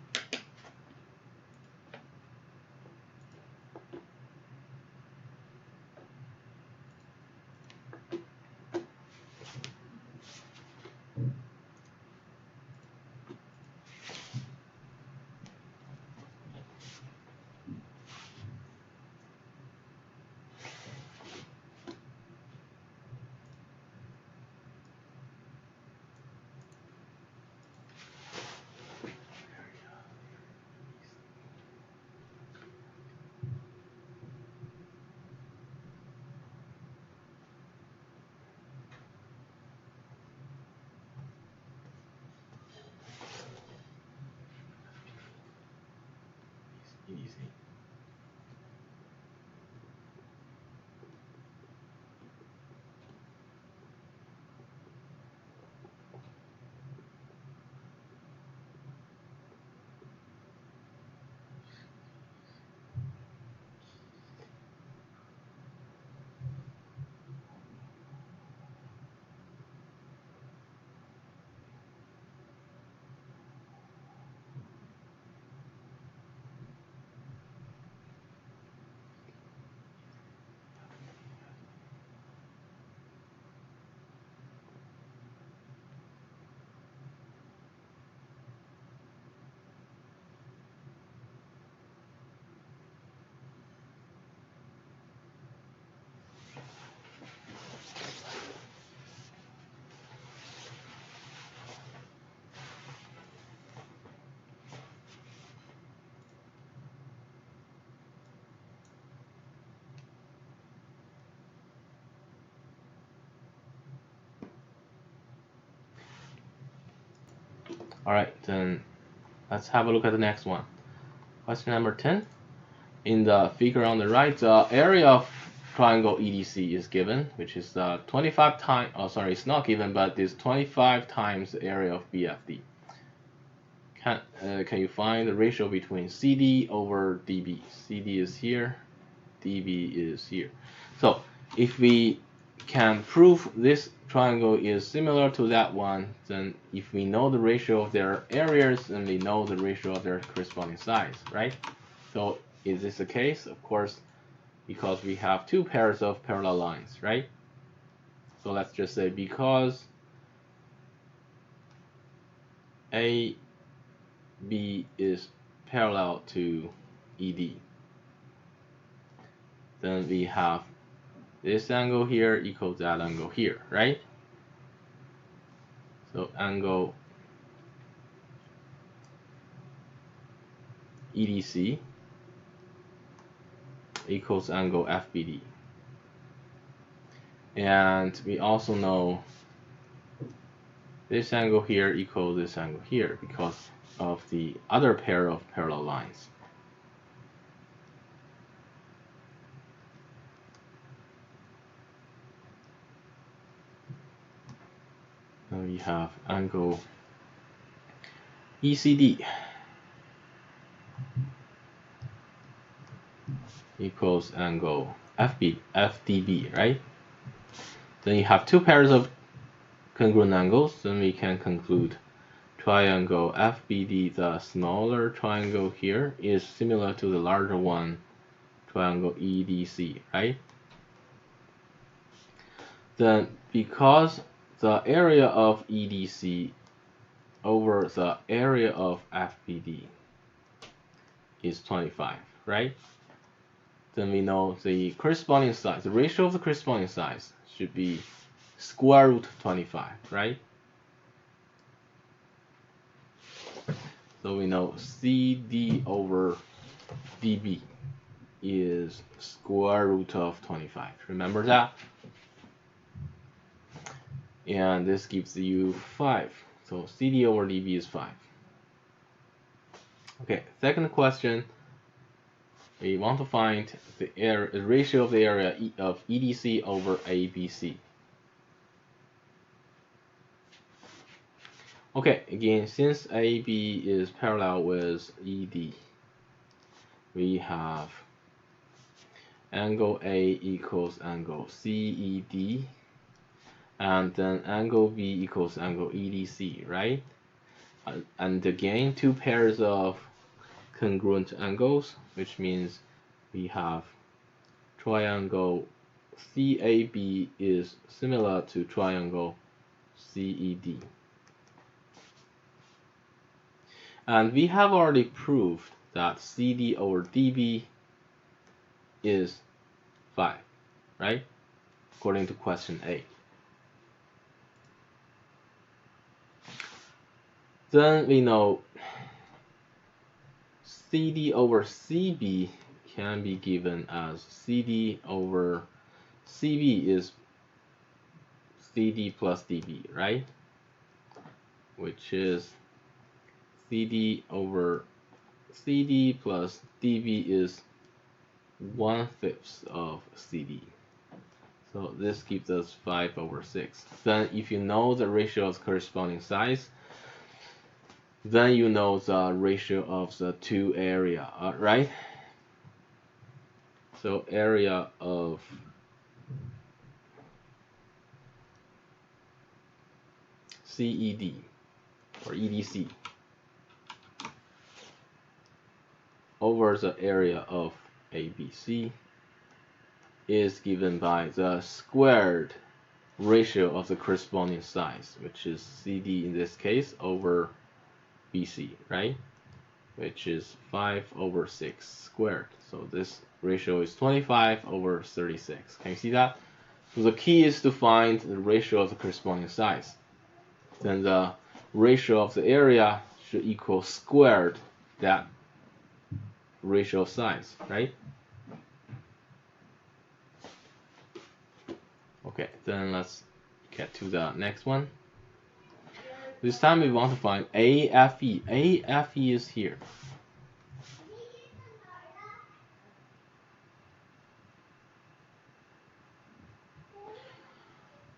A: Alright, then let's have a look at the next one. Question number 10. In the figure on the right, the area of triangle EDC is given, which is 25 times, oh sorry, it's not given, but it's 25 times the area of BFD. Can you find the ratio between CD over DB? CD is here, DB is here. So if we can prove this triangle is similar to that one, then if we know the ratio of their areas, then we know the ratio of their corresponding sides, right? So is this the case? Of course, because we have two pairs of parallel lines, right? So let's just say because AB is parallel to ED, then we have this angle here equals that angle here, right? So angle EDC equals angle FBD. And we also know this angle here equals this angle here because of the other pair of parallel lines. Now we have angle ECD equals angle FDB, right? Then you have two pairs of congruent angles, then we can conclude triangle FBD, the smaller triangle here, is similar to the larger one, triangle EDC, right? Then because the area of EDC over the area of FBD is 25, right? Then we know the corresponding size, the ratio of the corresponding size should be square root 25, right? So we know CD over DB is square root of 25. Remember that? And this gives you 5. So CD over DB is 5. Okay, second question. We want to find the ratio of the area of EDC over ABC. Okay, again, since AB is parallel with ED, we have angle A equals angle CED, and then angle B equals angle EDC, right? And again, two pairs of congruent angles, which means we have triangle CAB is similar to triangle CED. And we have already proved that CD over DB is 5, right? According to question A. Then we know CD over CB can be given as CD over CB is CD plus DB, right? Which is CD over CD plus DB is 1/5 of CD. So this gives us 5 over 6. Then if you know the ratio of corresponding size, then you know the ratio of the two area, right? So area of CED or EDC over the area of ABC is given by the squared ratio of the corresponding size, which is CD in this case over BC, right? Which is 5 over 6 squared. So this ratio is 25 over 36. Can you see that? So the key is to find the ratio of the corresponding size. Then the ratio of the area should equal squared that ratio of size, right? Okay, then let's get to the next one. This time we want to find AFE. AFE is here.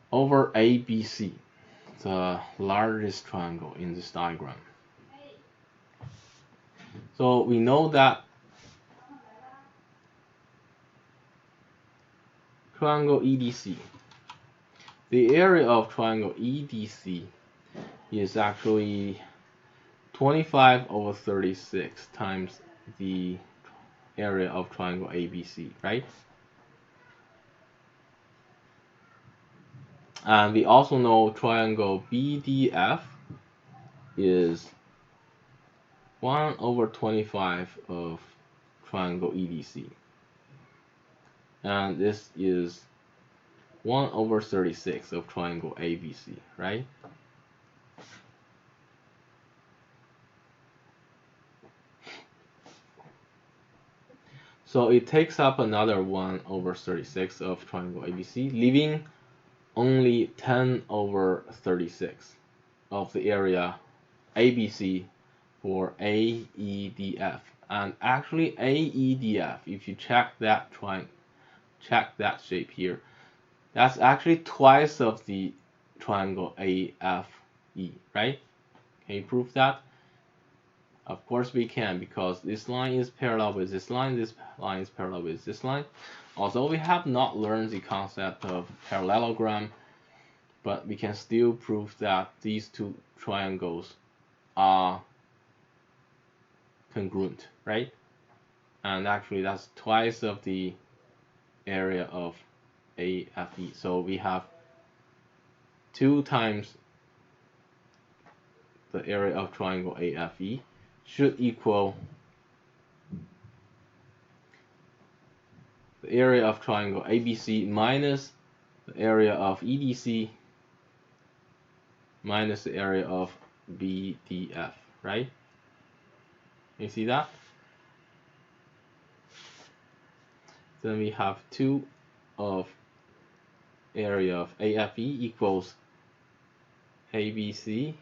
A: Over ABC, the largest triangle in this diagram. So we know that triangle EDC, the area of triangle EDC is actually 25 over 36 times the area of triangle ABC, right? And we also know triangle BDF is 1 over 25 of triangle EDC. And this is 1 over 36 of triangle ABC, right? So it takes up another 1 over 36 of triangle ABC, leaving only 10 over 36 of the area ABC for AEDF. And actually AEDF, if you check that shape here, that's actually twice of the triangle AFE, right? Can you prove that? Of course we can, because this line is parallel with this line is parallel with this line. Although we have not learned the concept of parallelogram, but we can still prove that these two triangles are congruent, right? And actually that's twice of the area of AFE. So we have 2 times the area of triangle AFE should equal the area of triangle ABC minus the area of EDC minus the area of BDF, right? You see that? Then we have 2 of area of AFE equals ABC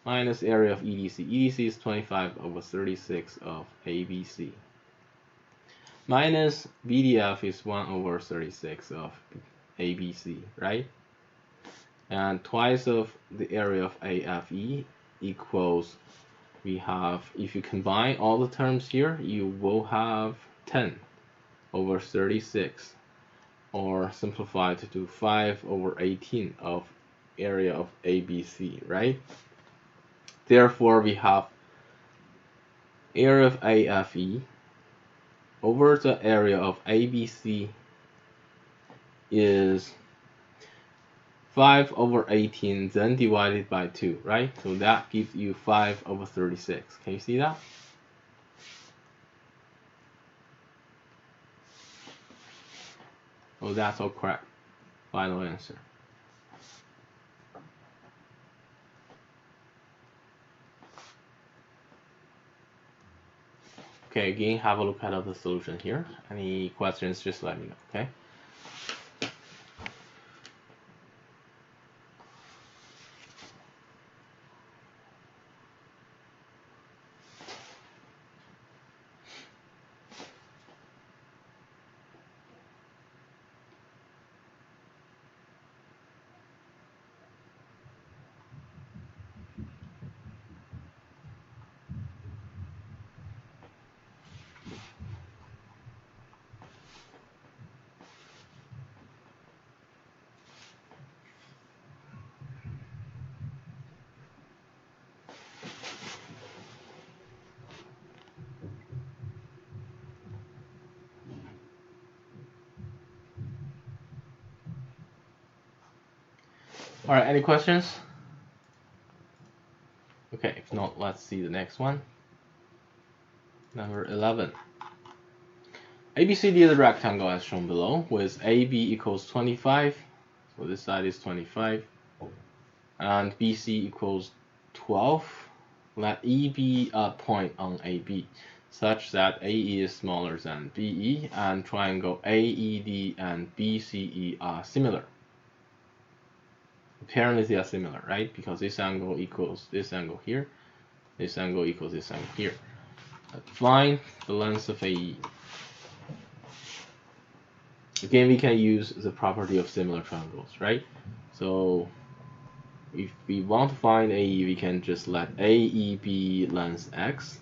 A: minus area of EDC. EDC is 25 over 36 of ABC. Minus BDF is 1 over 36 of ABC, right? And twice of the area of AFE equals, we have, if you combine all the terms here, you will have 10 over 36, or simplified to 5 over 18 of area of ABC, right? Therefore, we have area of AFE over the area of ABC is 5 over 18, then divided by 2, right? So that gives you 5 over 36. Can you see that? Oh, that's all correct. Final answer. Okay, again, have a look at the solution here. Any questions, just let me know, okay? All right, any questions? Okay, if not, let's see the next one. Number 11. ABCD is a rectangle as shown below, with AB equals 25, so this side is 25, and BC equals 12. Let E be a point on AB, such that AE is smaller than BE, and triangle AED and BCE are similar. apparently they are similar, right? Because this angle equals this angle here, this angle equals this angle here. Find the length of AE. Again, we can use the property of similar triangles, right? So if we want to find AE, we can just let AE be length x.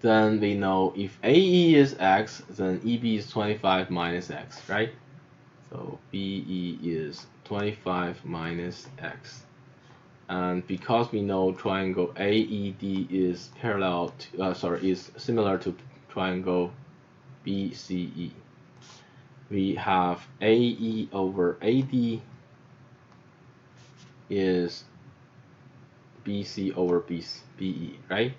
A: Then we know if AE is x, then EB is 25 minus x, right? So BE is 25 minus x. And because we know triangle AED is is similar to triangle BCE, we have AE over AD is BC over BE, right?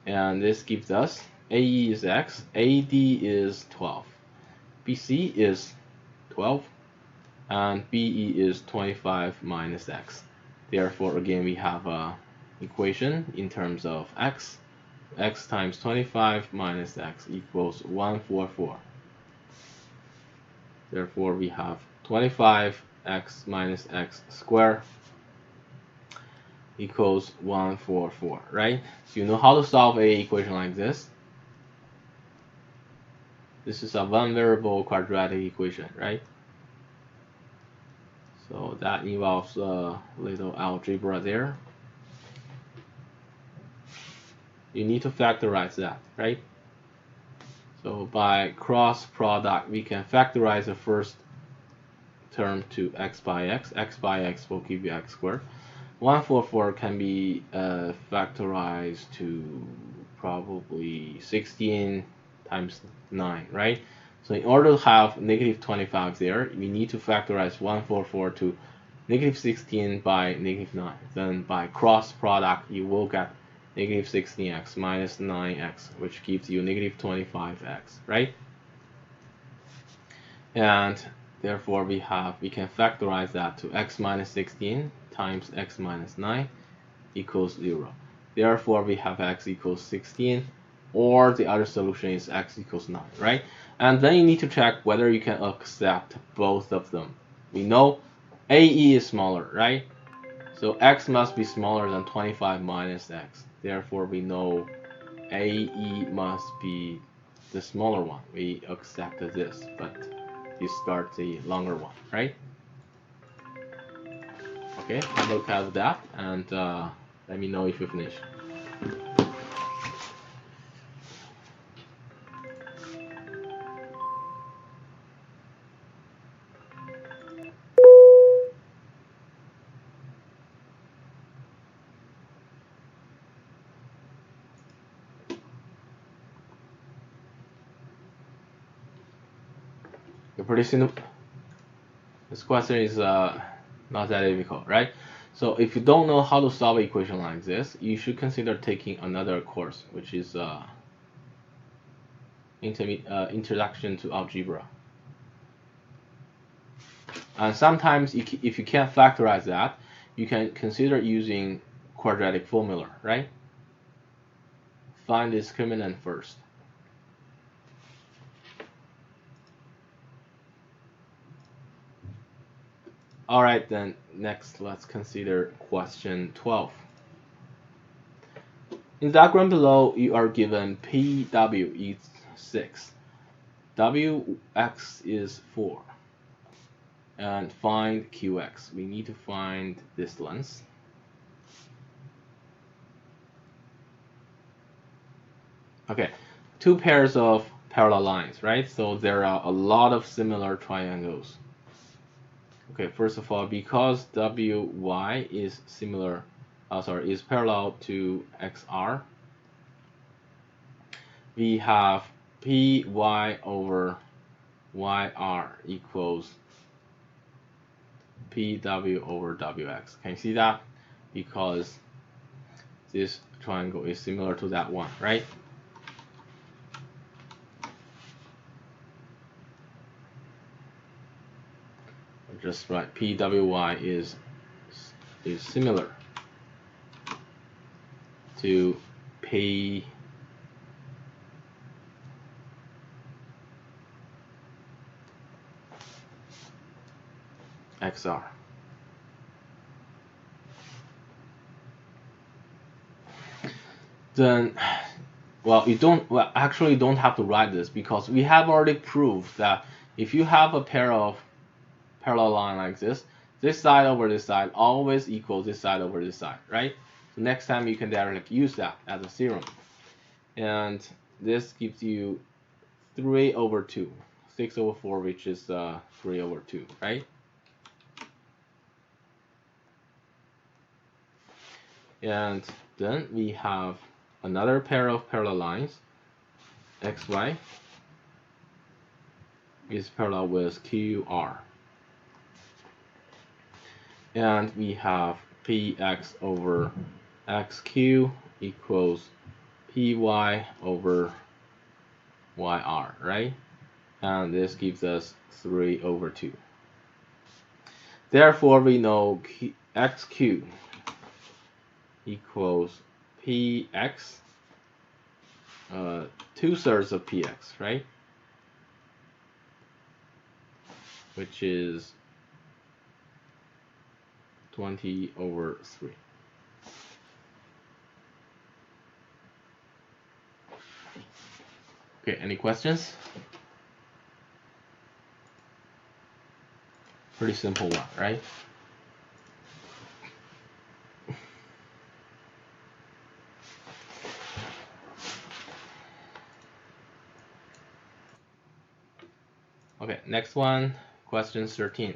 A: And this gives us AE is x, AD is 12, BC is 12, and BE is 25 minus x. Therefore, again, we have a equation in terms of x. X times 25 minus x equals 144. Therefore, we have 25x minus x squared equals 144, right? So you know how to solve a equation like this. This is a one variable quadratic equation, right? So that involves a little algebra there. You need to factorize that, right? So by cross product, we can factorize the first term to x by x. X by x will give you x squared. 144 can be factorized to probably 16 times 9, right? So in order to have negative 25 there, we need to factorize 144 to negative 16 by negative 9. Then by cross product, you will get negative 16x minus 9x, which gives you negative 25x, right? And therefore we can factorize that to x minus 16 times x minus 9 equals 0. Therefore we have x equals 16, or the other solution is x equals 9, right? And then you need to check whether you can accept both of them. We know AE is smaller, right? So x must be smaller than 25 minus x. Therefore we know AE must be the smaller one. We accepted this, but you start the longer one, right? Okay, have a look at that and let me know if you finish. Pretty simple. This question is not that difficult, right? So if you don't know how to solve an equation like this, you should consider taking another course, which is Introduction to Algebra. And sometimes if you can't factorize that, you can consider using quadratic formula, right? Find the discriminant first. Alright, then next let's consider question 12. In the diagram below, you are given PW is 6, WX is 4, and find QX. We need to find this length. Okay, two pairs of parallel lines, right? So there are a lot of similar triangles. Okay, first of all, because WY is is parallel to XR, we have PY over YR equals PW over WX. Can you see that? Because this triangle is similar to that one, right? Just write PWY is similar to P XR. Then, well, actually don't have to write this because we have already proved that if you have a pair of parallel line like this side over this side always equals this side over this side, right? So next time you can directly use that as a theorem. And this gives you 3 over 2, 6 over 4, which is 3 over 2, right? And then we have another pair of parallel lines, xy is parallel with QR. And we have px over xq equals py over yr, right? And this gives us 3 over 2. Therefore, we know xq equals px, 2/3 of px, right? Which is 20 over 3. Okay, any questions? Pretty simple one, right? Okay, next one, question 13.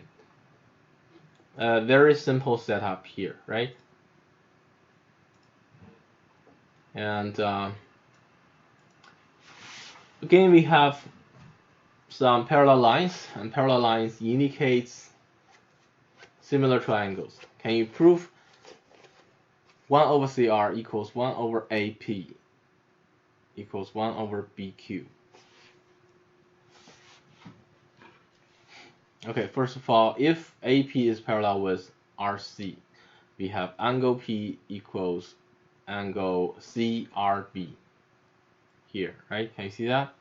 A: Very simple setup here, right? And again, we have some parallel lines, and parallel lines indicates similar triangles. Can you prove 1 over CR equals 1 over AP equals 1 over BQ? Okay, first of all, if AP is parallel with RC, we have angle P equals angle CRB here, right? Can you see that?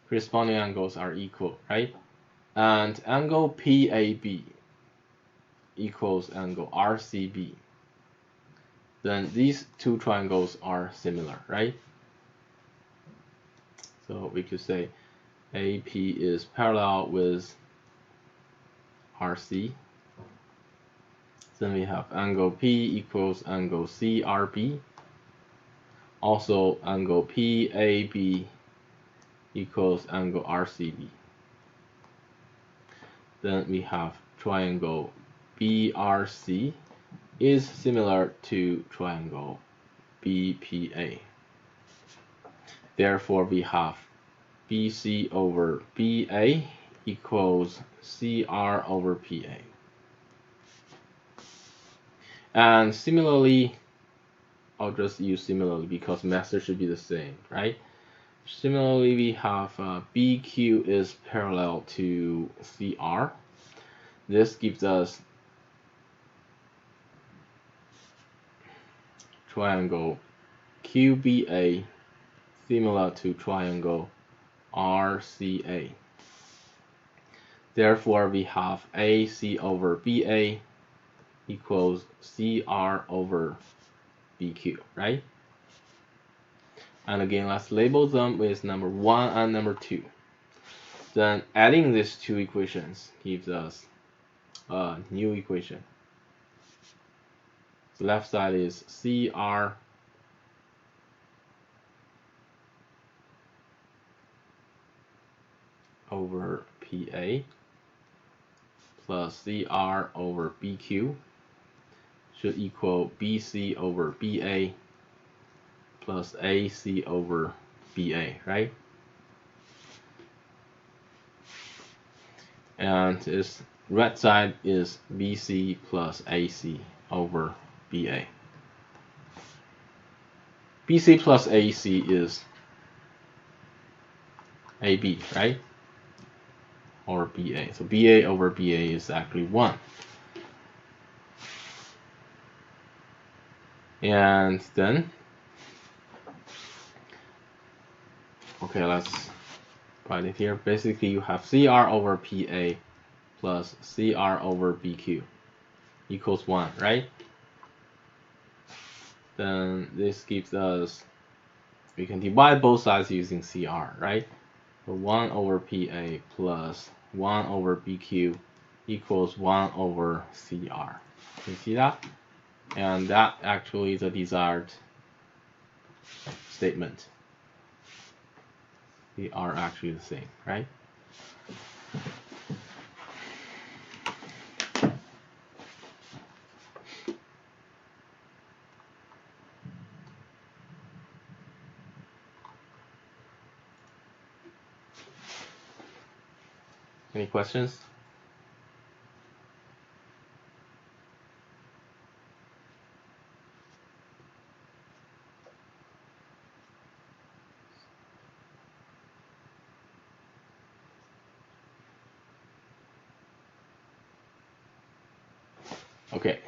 A: Corresponding angles are equal, right? And angle PAB equals angle RCB. Then these two triangles are similar, right? So we could say AP is parallel with RC. Then we have angle P equals angle CRB. Also angle PAB equals angle RCB. Then we have triangle BRC is similar to triangle BPA. Therefore, we have BC over BA equals CR over PA. And similarly, I'll just use similarly because method should be the same, right? Similarly, we have BQ is parallel to CR. This gives us triangle QBA similar to triangle RCA. Therefore, we have AC over BA equals CR over BQ, right? And again, let's label them with number 1 and number 2. Then adding these two equations gives us a new equation. The left side is CR over PA plus CR over BQ should equal BC over BA plus AC over BA, right? And this red side is BC plus AC over BA. BC plus AC is AB, right? Or BA. So BA over BA is actually 1. And then, okay, let's write it here. Basically, you have CR over PA plus CR over BQ equals 1, right? Then this gives us, we can divide both sides using CR, right? So 1 over PA plus 1 over BQ equals 1 over CR. You see that? And that actually is a desired statement. They are actually the same, right? Any questions? Okay.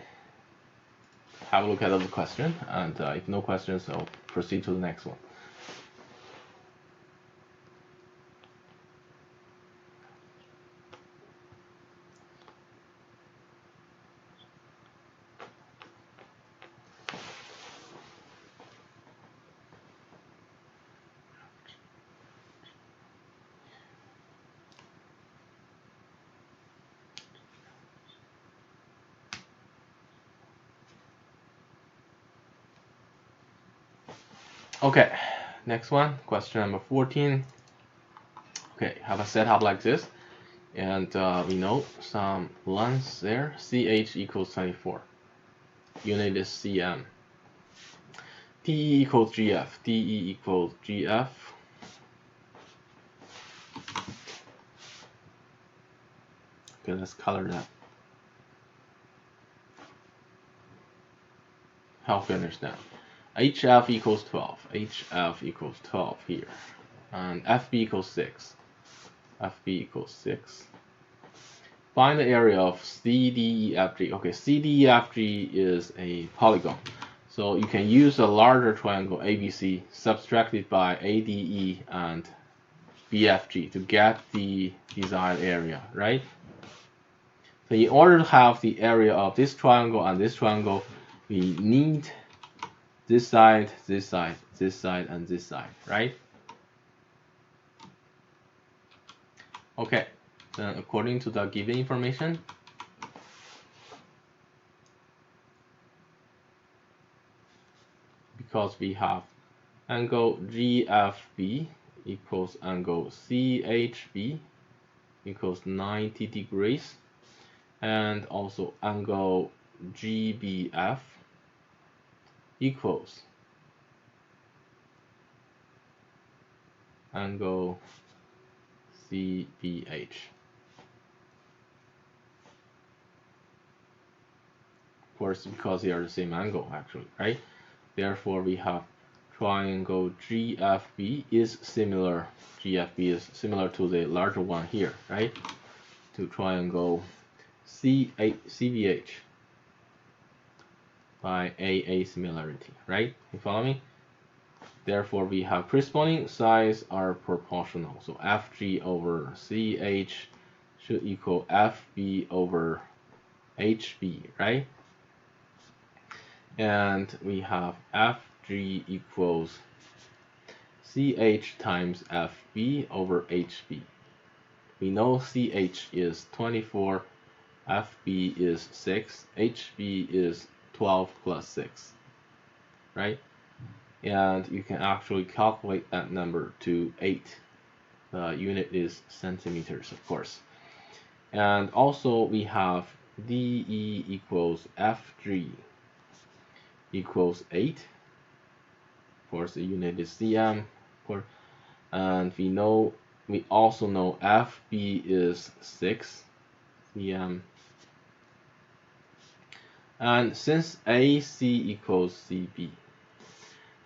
A: Have a look at the question, and if no questions, I'll proceed to the next one. Okay, next one, question number 14. Okay, have a setup like this, and we know some lengths there. CH equals 24. Unit is cm. DE equals GF. DE equals GF. Okay, let's color that. Help you understand. HF equals 12. HF equals 12 here. And FB equals 6. FB equals 6. Find the area of CDEFG. Okay, CDEFG is a polygon. So you can use a larger triangle ABC subtracted by ADE and BFG to get the desired area, right? So in order to have the area of this triangle and this triangle, we need this side, this side, this side, and this side, right? Okay, then according to the given information, because we have angle GFB equals angle CHB equals 90 degrees, and also angle GBF equals angle CBH. Of course, because they are the same angle actually, right? Therefore, we have triangle GFB is similar. GFB is similar to the larger one here, right? To triangle CBH by AA similarity, right? You follow me? Therefore, we have corresponding sides are proportional. So FG over CH should equal FB over HB, right? And we have FG equals CH times FB over HB. We know CH is 24, FB is 6, HB is 12 plus 6, right? And you can actually calculate that number to 8. The unit is centimeters, of course. And also we have DE equals FG equals 8. Of course, the unit is cm. And we also know FB is 6 cm. And since AC equals CB,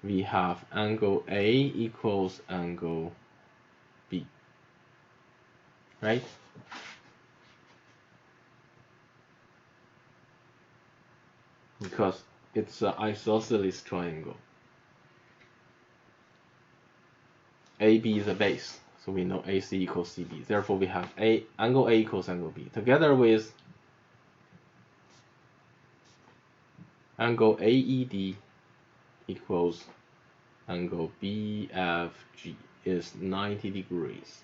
A: we have angle A equals angle B, right? Because it's an isosceles triangle. AB is a base, So we know AC equals CB. Therefore, we have angle A equals angle B together with angle AED equals angle BFG is 90 degrees.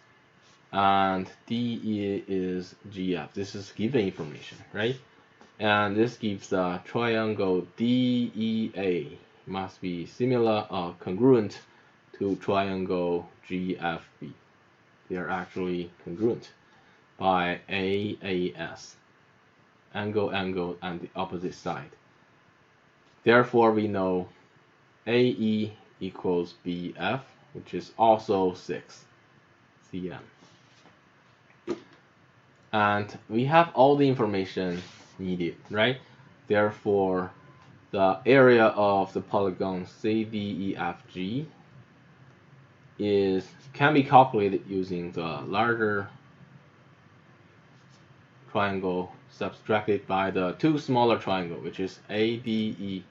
A: And DE is GF. This is given information, right? And this gives the triangle DEA must be similar or congruent to triangle GFB. They are actually congruent by AAS, angle, and the opposite side. Therefore, we know AE equals BF, which is also 6 cm. And we have all the information needed, right? Therefore, the area of the polygon CDEFG can be calculated using the larger triangle subtracted by the two smaller triangle, which is ADE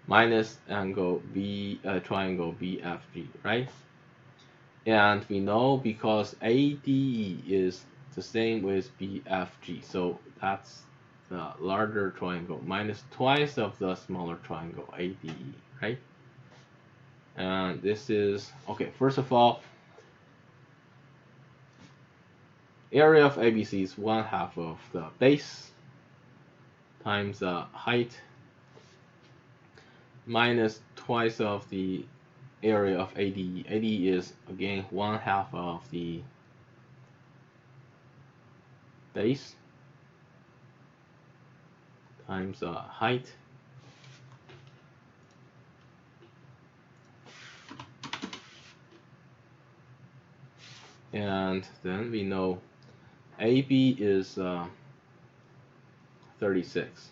A: minus angle triangle BFG, right? And we know because ADE is the same with BFG, so that's the larger triangle minus twice of the smaller triangle ADE, right? And this is okay. First of all, area of ABC is 1/2 of the base times the height minus twice of the area of ADE. ADE is again 1/2 of the base times the height and then we know AB is 36.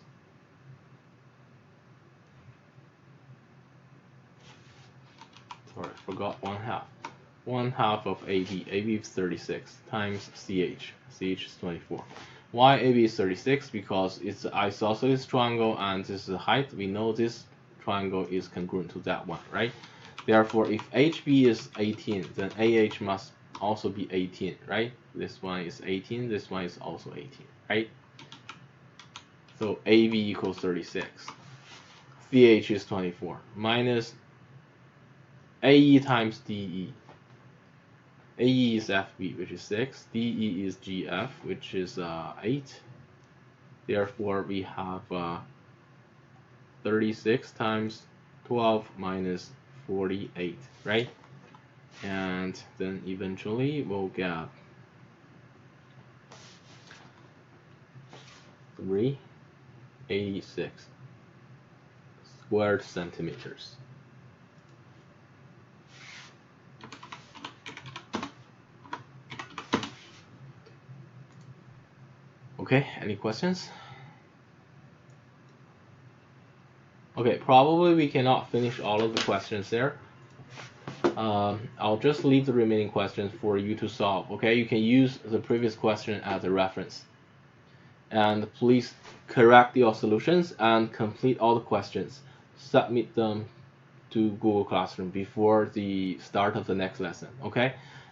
A: Sorry, I forgot 1/2. 1/2 of AB. AB is 36 times CH. CH is 24. Why AB is 36? Because it's an isosceles triangle and this is the height. We know this triangle is congruent to that one, right? Therefore, if HB is 18, then AH must also be 18, right? This one is 18, this one is also 18, right? So AB equals 36. CH is 24 minus AE times DE. AE is FB, which is 6. DE is GF, which is 8. Therefore, we have 36 times 12 minus 48, right? And then eventually we'll get 386 squared centimeters. Okay, any questions? Okay, probably we cannot finish all of the questions there. I'll just leave the remaining questions for you to solve. Okay, you can use the previous question as a reference. And please correct your solutions and complete all the questions. Submit them to Google Classroom before the start of the next lesson. Okay,